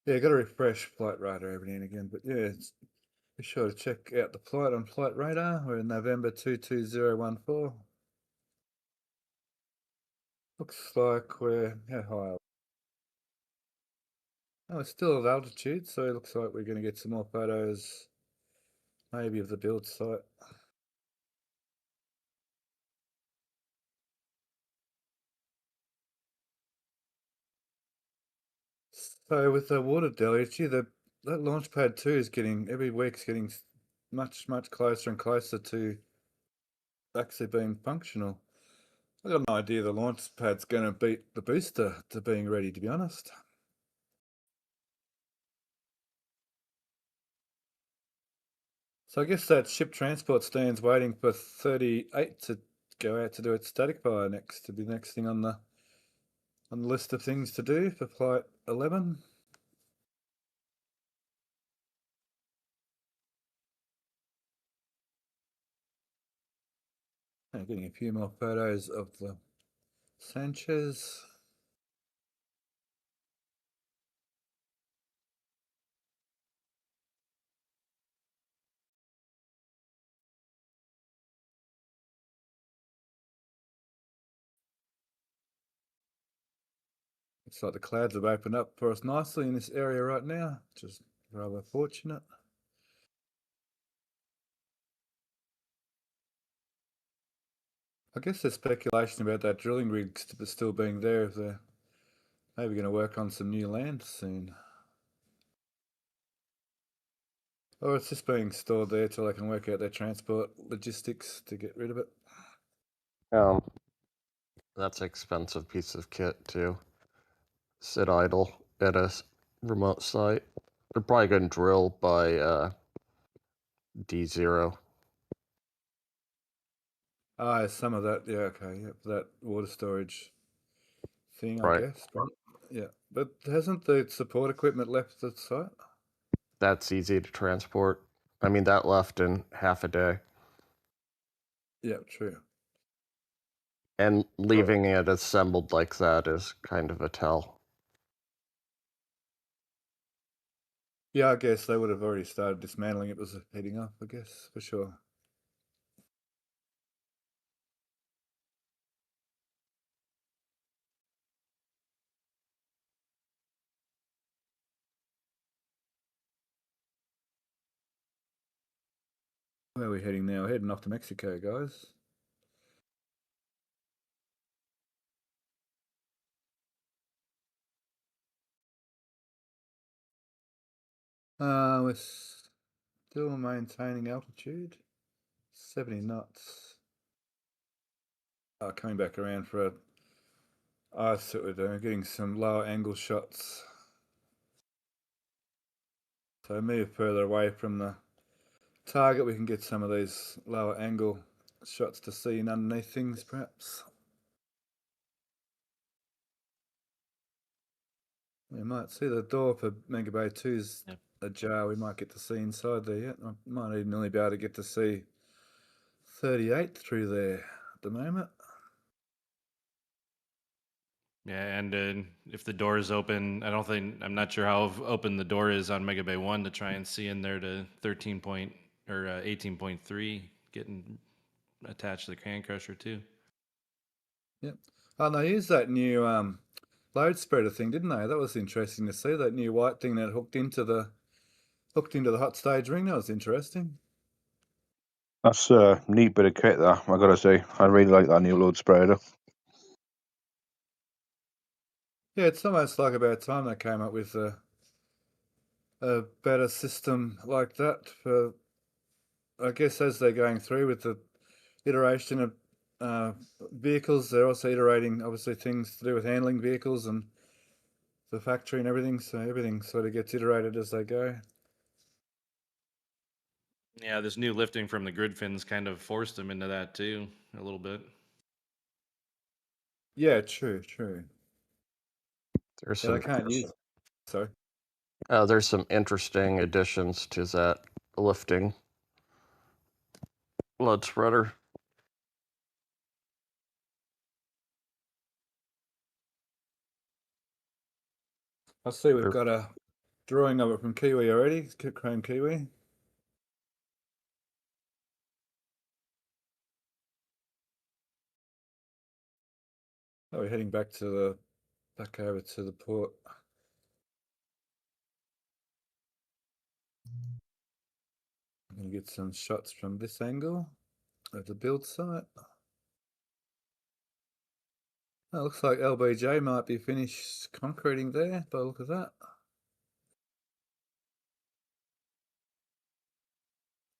Yeah, got to refresh flight radar every now and again. But yeah, be sure to check out the flight on flight radar. We're in November 22014. Looks like we're how high? Oh, we're still at altitude, so it looks like we're going to get some more photos, maybe of the build site. So with the water deluge, that launch pad 2 is every week's getting much closer and closer to actually being functional. I got an idea the launch pad's going to beat the booster to being ready, to be honest. So I guess that ship transport stand's waiting for 38 to go out to do its static fire next, to be the next thing on the list of things to do for flight 11. Getting a few more photos of the Sanchez. Looks like the clouds have opened up for us nicely in this area right now, which is rather fortunate. I guess there's speculation about that drilling rig still being there if they're maybe going to work on some new land soon. Or it's just being stored there till they can work out their transport logistics to get rid of it. That's an expensive piece of kit too. Sit idle at a remote site. They're probably going to drill by D0. Some of that, yeah, okay, yeah, that water storage thing, I Right. guess. But, yeah, but hasn't the support equipment left the site? That's easy to transport. I mean, that left in half a day. Yeah, true. And leaving it assembled like that is kind of a tell. Yeah, I guess they would have already started dismantling it was heading up, I guess, for sure. Where are we heading now? We're heading off to Mexico, guys. We're still maintaining altitude. 70 knots. Coming back around for a... I see what we're doing. Getting some lower angle shots. So move further away from the target. We can get some of these lower angle shots to see in underneath things, perhaps. We might see the door for Mega Bay 2's ajar. We might get to see inside there yet. I might even only be able to get to see 38 through there at the moment. Yeah, and if the door is open, I'm not sure how open the door is on Mega Bay 1 to try and see in there to 18.3, getting attached to the Can Crusher too. Yep. Oh, and they used that new load spreader thing, didn't they? That was interesting to see, that new white thing that hooked into the hot stage ring. That was interesting. That's a neat bit of kit, that, I gotta say. I really like that new load spreader. Yeah, it's almost like about time they came up with a better system like that for, I guess, as they're going through with the iteration of vehicles, they're also iterating, obviously, things to do with handling vehicles and the factory and everything, so everything sort of gets iterated as they go. Yeah, this new lifting from the grid fins kind of forced them into that too, a little bit. Yeah, true. There's Yeah, they some can't use... Sorry. there's some interesting additions to that lifting load spreader. I see we've got a drawing of it from Kiwi already, Chrome Kiwi. Oh, we're heading back over to the port. I'm going to get some shots from this angle of the build site. Oh, looks like LBJ might be finished concreting there by the look of that.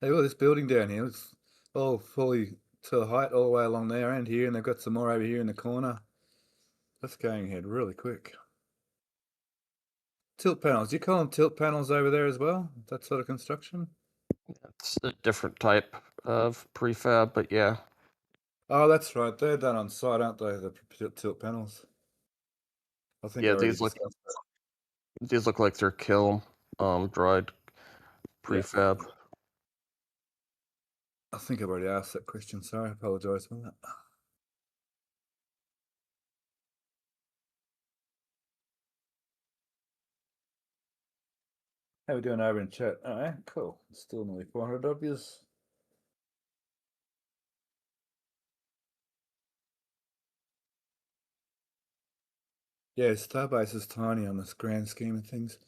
Hey, look at this building down here. It's all fully to the height all the way along there and here, and they've got some more over here in the corner. That's going ahead really quick. Tilt panels. Do you call them tilt panels over there as well? That sort of construction? It's a different type of prefab, but yeah. Oh, that's right. They're done on site, aren't they? The tilt panels. I think I Yeah, already these look discussed that. these look like they're kiln dried prefab. Yeah. I think I've already asked that question. Sorry, I apologise for that. How we doing over in chat? All right, cool. Still nearly 400 W's. Yeah, Starbase is tiny on this grand scheme of things.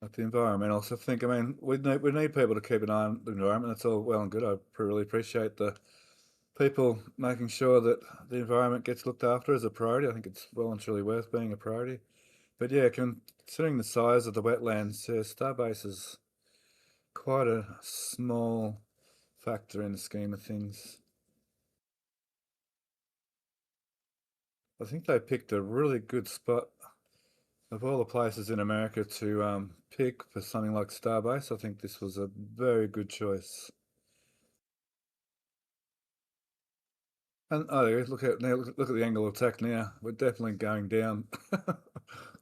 Like the environmental stuff, I mean, we need people to keep an eye on the environment. That's all well and good. I really appreciate the people making sure that the environment gets looked after as a priority. I think it's well and truly worth being a priority. But yeah, considering the size of the wetlands, yeah, Starbase is quite a small factor in the scheme of things. I think they picked a really good spot of all the places in America to pick for something like Starbase. I think this was a very good choice. And oh, look at the angle of attack now. We're definitely going down.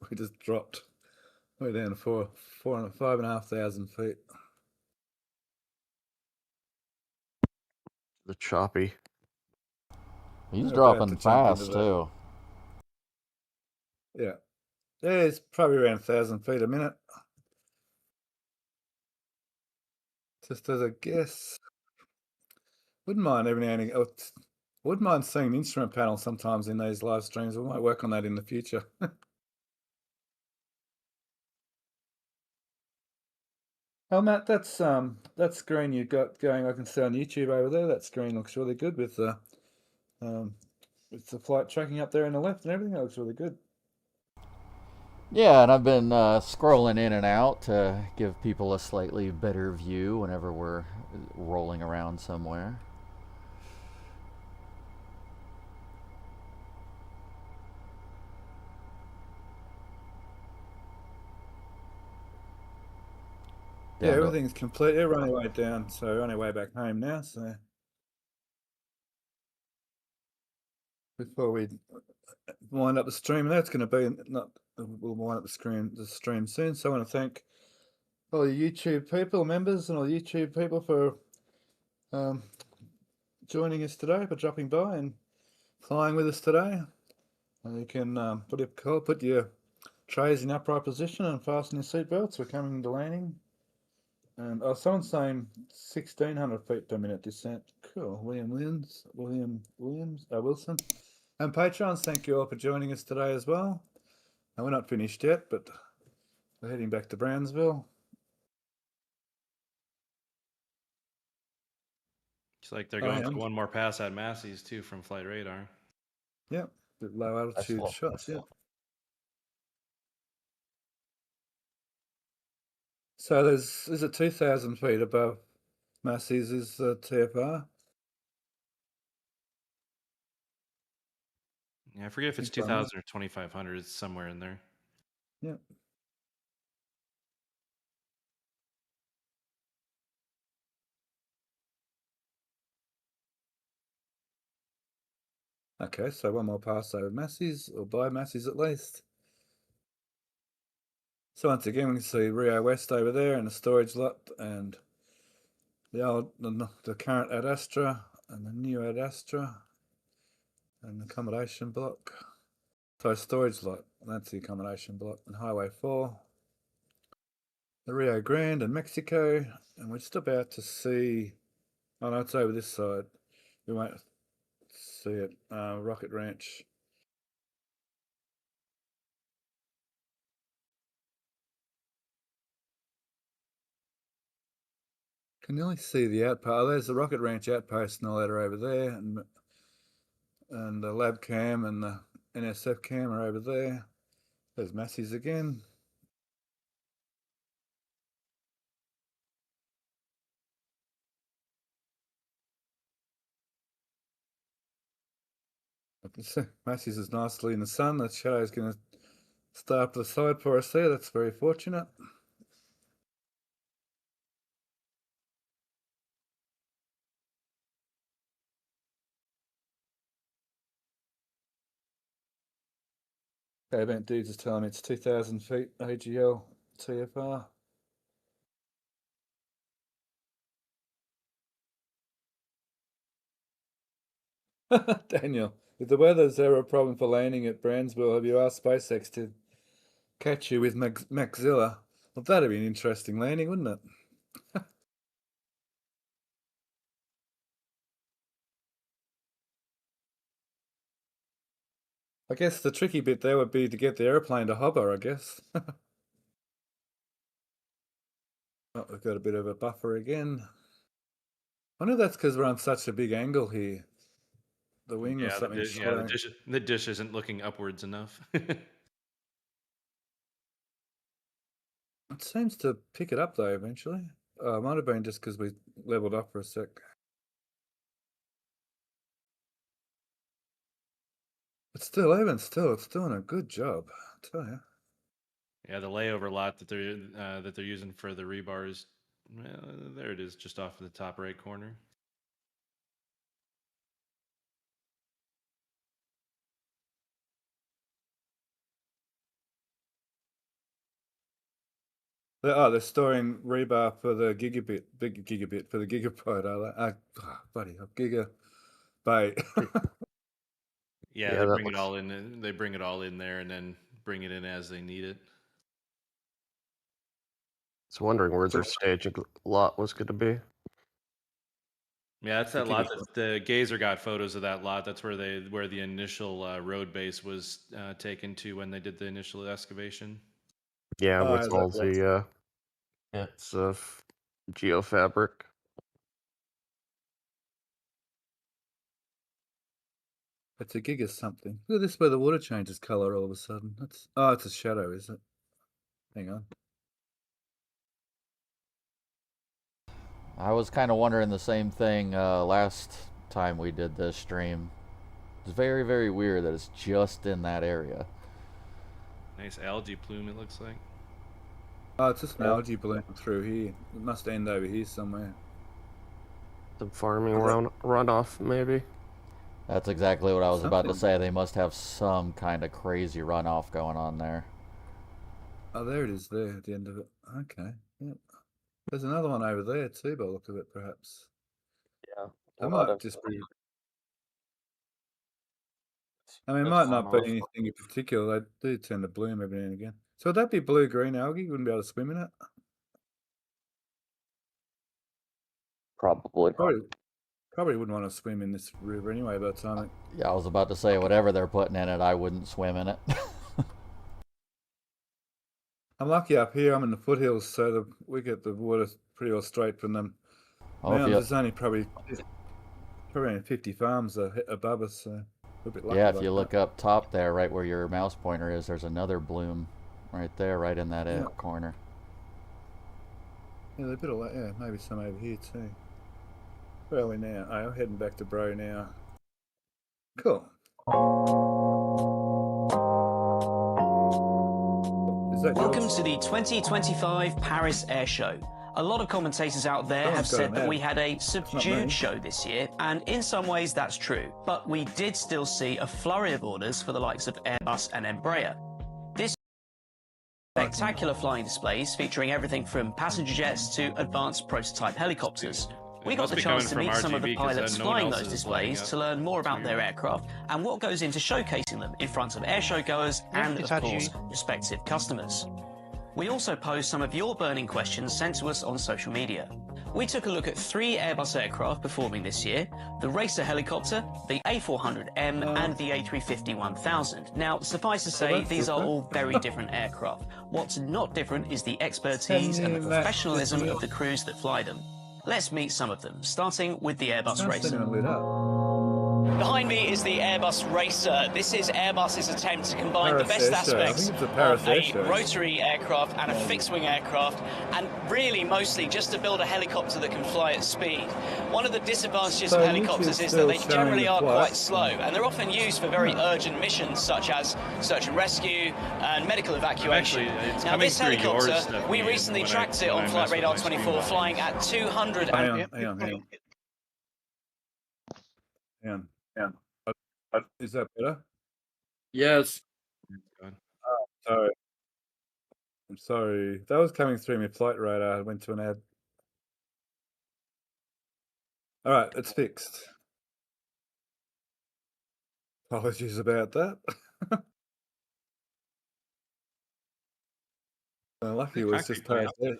We just dropped. We're down to 5,500 feet. The choppy. He's They're about dropping to jump into fast that. too. Yeah. Yeah, it's probably around 1,000 feet a minute. Just as a guess. Wouldn't mind wouldn't mind seeing an instrument panel sometimes in these live streams. We might work on that in the future. Oh, Matt, that screen you got going. I can see on YouTube over there. That screen looks really good with the flight tracking up there on the left and everything. That looks really good. Yeah, and I've been scrolling in and out to give people a slightly better view whenever we're rolling around somewhere. Yeah, Down to everything's complete. We're on our way down, so we're on our way back home now. So before we wind up the stream, that's going to be not. We'll wind up the stream soon. So I want to thank all the YouTube people, members, and all the YouTube people for joining us today, for dropping by and flying with us today. And you can put your trays in upright position and fasten your seatbelts. We're coming to landing. And someone's saying 1,600 feet per minute descent. Cool. William Wilson. And patrons, thank you all for joining us today as well. And we're not finished yet, but we're heading back to Brownsville. It's like they're going for one more pass at Massey's too from flight radar. Yep, with low altitude shots. Yep. So there's it 2,000 feet above Massey's is TFR. Yeah, I forget if it's 2,000 or 2,500. It's somewhere in there. Yep. Okay, so one more pass over Massey's, or by Massey's at least. So once again, we can see Rio West over there and the storage lot, and the current Ad Astra and the new Ad Astra and the accommodation block. So storage lot, that's the accommodation block, and Highway 4. The Rio Grande and Mexico, and we're just about to see. Oh no, it's over this side. We won't see it. Rocket Ranch. Can nearly see the outpost. Oh, there's the Rocket Ranch outpost and all that are over there, and the lab cam and the NSF cam are over there. There's Massey's again. I can see Massey's is nicely in the sun. That shadow is going to stay up to the side for us there. That's very fortunate. Event dudes is telling me it's 2,000 feet AGL TFR. Daniel, if the weather's ever a problem for landing at Brownsville, have you asked SpaceX to catch you with Maxilla? Well, that'd be an interesting landing, wouldn't it? I guess the tricky bit there would be to get the airplane to hover, I guess. Oh, we've got a bit of a buffer again. I know that's because we're on such a big angle here. The wing or something shot. The dish isn't looking upwards enough. It seems to pick it up though eventually. It might have been just because we leveled up for a sec. But still, it's doing a good job, I tell you. Yeah, the layover lot that they're using for the rebars, well, there it is, just off of the top right corner. They're storing rebar for the big gigabit for the gigabyte, are they? Buddy, a gigabyte. Yeah, Yeah, they that bring it looks. all in. They bring it all in there and then bring it in as they need it. I was wondering where their staging lot was going to be. Yeah, that's The that lot. gigabyte. That the Gazer got photos of that lot. That's where the initial road base was taken to when they did the initial excavation. Yeah, Oh, with is all that the bits of geofabric. It's a gig of something. Look at this where the water changes colour all of a sudden. It's a shadow, is it? Hang on. I was kind of wondering the same thing last time we did this stream. It's very, very weird that it's just in that area. Nice algae plume, it looks like. Oh, it's just an algae bloom through here. It must end over here somewhere. Some farming runoff, maybe. That's exactly what I was about to Something. say. They must have some kind of crazy runoff going on there. Oh, there it is there at the end of it. Okay. Yep. There's another one over there too, by the look of it, perhaps. Yeah. It might just be. I mean, it might not be anything in particular. They do tend to bloom every now and again. So would that be blue-green algae? You wouldn't be able to swim in it? Probably. Probably wouldn't want to swim in this river anyway by the time it... Yeah, I was about to say, whatever they're putting in it, I wouldn't swim in it. I'm lucky up here. I'm in the foothills, so we get the water pretty well straight from them. Mountains. There's only probably only 50 farms above us, so we're a bit lucky. Yeah, if you look up top there, right where your mouse pointer is, there's another bloom right there, right in that corner. Yeah, there's a bit of yeah, maybe some over here too. Where are we now? Oh, I'm heading back to Bro now. Cool. Welcome to the 2025 Paris Air Show. A lot of commentators out there have said that we had a subdued show this year, and in some ways that's true. But we did still see a flurry of orders for the likes of Airbus and Embraer. This spectacular flying displays featuring everything from passenger jets to advanced prototype helicopters. We got the chance to meet some of the pilots flying those displays to learn more about their aircraft and what goes into showcasing them in front of airshow goers and, of course, respective customers. We also posed some of your burning questions sent to us on social media. We took a look at 3 Airbus aircraft performing this year: the Racer helicopter, the A400M and the A350-1000. Now, suffice to say, these are all very different aircraft. What's not different is the expertise and the professionalism of the crews that fly them. Let's meet some of them, starting with the Airbus Racer. Behind me is the Airbus Racer. This is Airbus's attempt to combine the best aspects of a rotary aircraft and a fixed-wing aircraft, and really mostly just to build a helicopter that can fly at speed. One of the disadvantages of helicopters is that they generally are quite slow, and they're often used for very urgent missions such as search and rescue and medical evacuation. Now this helicopter, we recently tracked it on Flight Radar 24 flying at 200 Hang on. Is that better? Yes. Oh, sorry. I'm sorry. That was coming through my flight radar. I went to an ad. All right, it's fixed. Apologies about that. Lucky it was just Paris Air.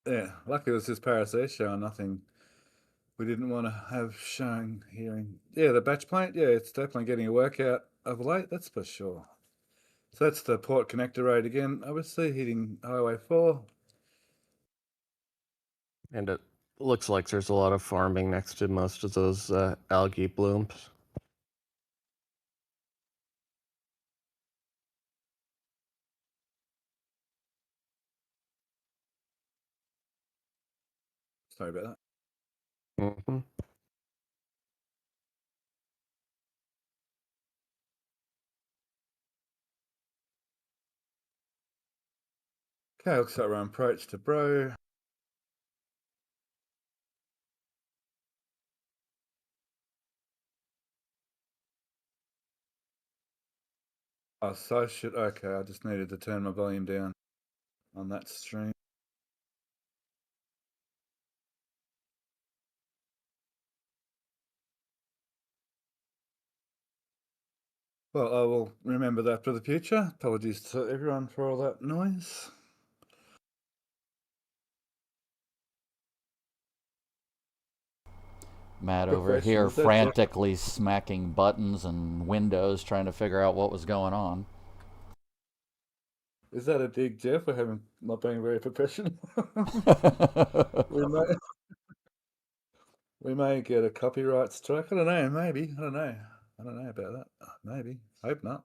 Yeah, lucky it was just Paris Air Show and nothing we didn't want to have showing here. Yeah, the batch plant, yeah, it's definitely getting a workout of late, that's for sure. So that's the port connector road again, obviously hitting Highway 4. And it looks like there's a lot of farming next to most of those algae blooms. Sorry about that. Mm-hmm. Okay, looks like we're on approach to Bro. Oh, so I just needed to turn my volume down on that stream. Well, I will remember that for the future. Apologies to everyone for all that noise. Matt over here frantically smacking buttons and windows trying to figure out what was going on. Is that a dig, Jeff, for not being very professional? we may get a copyright strike. I don't know, maybe. I don't know. I don't know about that. Maybe. Hope not.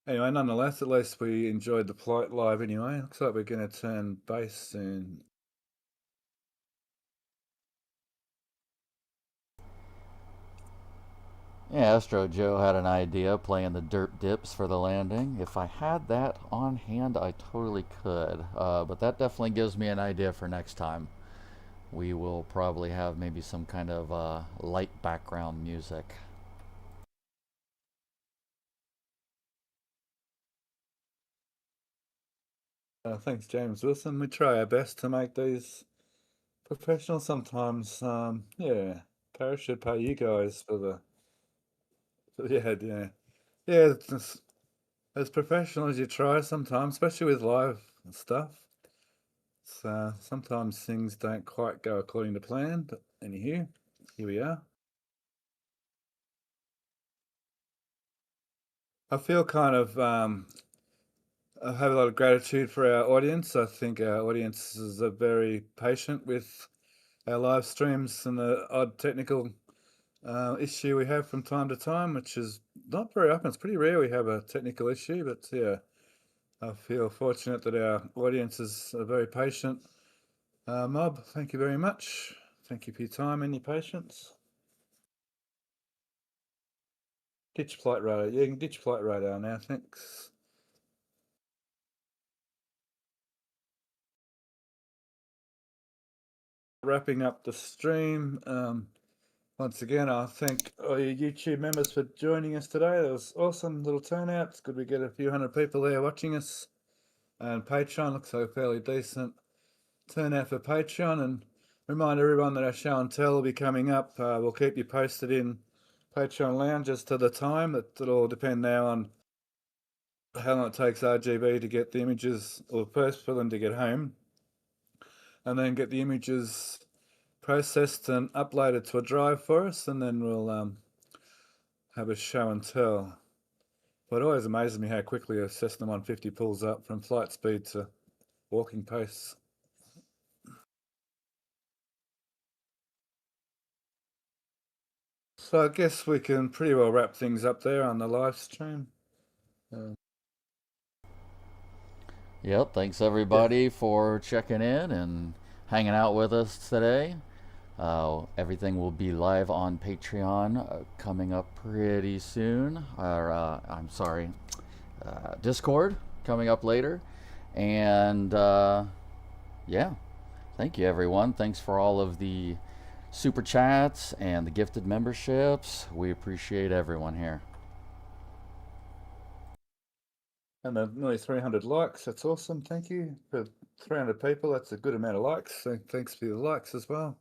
Anyway, nonetheless, at least we enjoyed the flight live anyway. Looks like we're going to turn base soon. Yeah, Astro Joe had an idea playing the dirt dips for the landing. If I had that on hand, I totally could. But that definitely gives me an idea for next time. We will probably have maybe some kind of light background music. Thanks, James Wilson. We try our best to make these professional sometimes. Yeah, Paris should pay you guys for the yeah. It's as professional as you try sometimes, especially with live stuff. So sometimes things don't quite go according to plan, but anywho, here we are. I feel kind of I have a lot of gratitude for our audience. I think our audiences are very patient with our live streams and the odd technical issue we have from time to time, which is not very often. It's pretty rare we have a technical issue, but yeah, I feel fortunate that our audience is a very patient mob. Thank you very much. Thank you for your time and your patience. Ditch flight radar. Yeah, you can ditch flight radar now. Thanks. Wrapping up the stream. Once again, I thank all you YouTube members for joining us today. That was awesome little turnout. It's good we get a few hundred people there watching us. And Patreon looks like a fairly decent turnout for Patreon. And remind everyone that our show and tell will be coming up. We'll keep you posted in Patreon Lounge as to the time. It'll all depend now on how long it takes RGB to get the images, or first for them to get home, and then get the images processed and uploaded to a drive for us, and then we'll have a show and tell. But it always amazes me how quickly a Cessna 150 pulls up from flight speed to walking pace. So I guess we can pretty well wrap things up there on the live stream. Yep, thanks everybody for checking in and hanging out with us today. Everything will be live on Patreon coming up pretty soon. I'm sorry, Discord coming up later. And yeah, thank you everyone. Thanks for all of the super chats and the gifted memberships. We appreciate everyone here. And nearly 300 likes. That's awesome. Thank you. For 300 people, that's a good amount of likes. So thanks for your likes as well.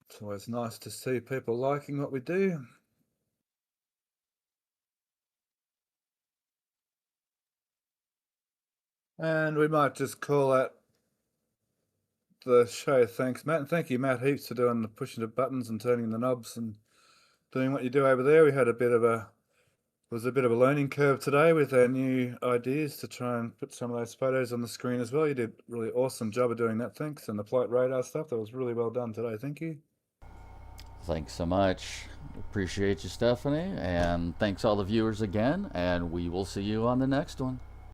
It's always nice to see people liking what we do. And we might just call that the show. Thanks, Matt. And thank you, Matt, heaps for doing the pushing the buttons and turning the knobs and doing what you do over there. We had a bit of a learning curve today with our new ideas to try and put some of those photos on the screen as well. You did a really awesome job of doing that. Thanks. And the flight radar stuff, that was really well done today. Thank you. Thanks so much. Appreciate you, Stephanie. And thanks all the viewers again. And we will see you on the next one.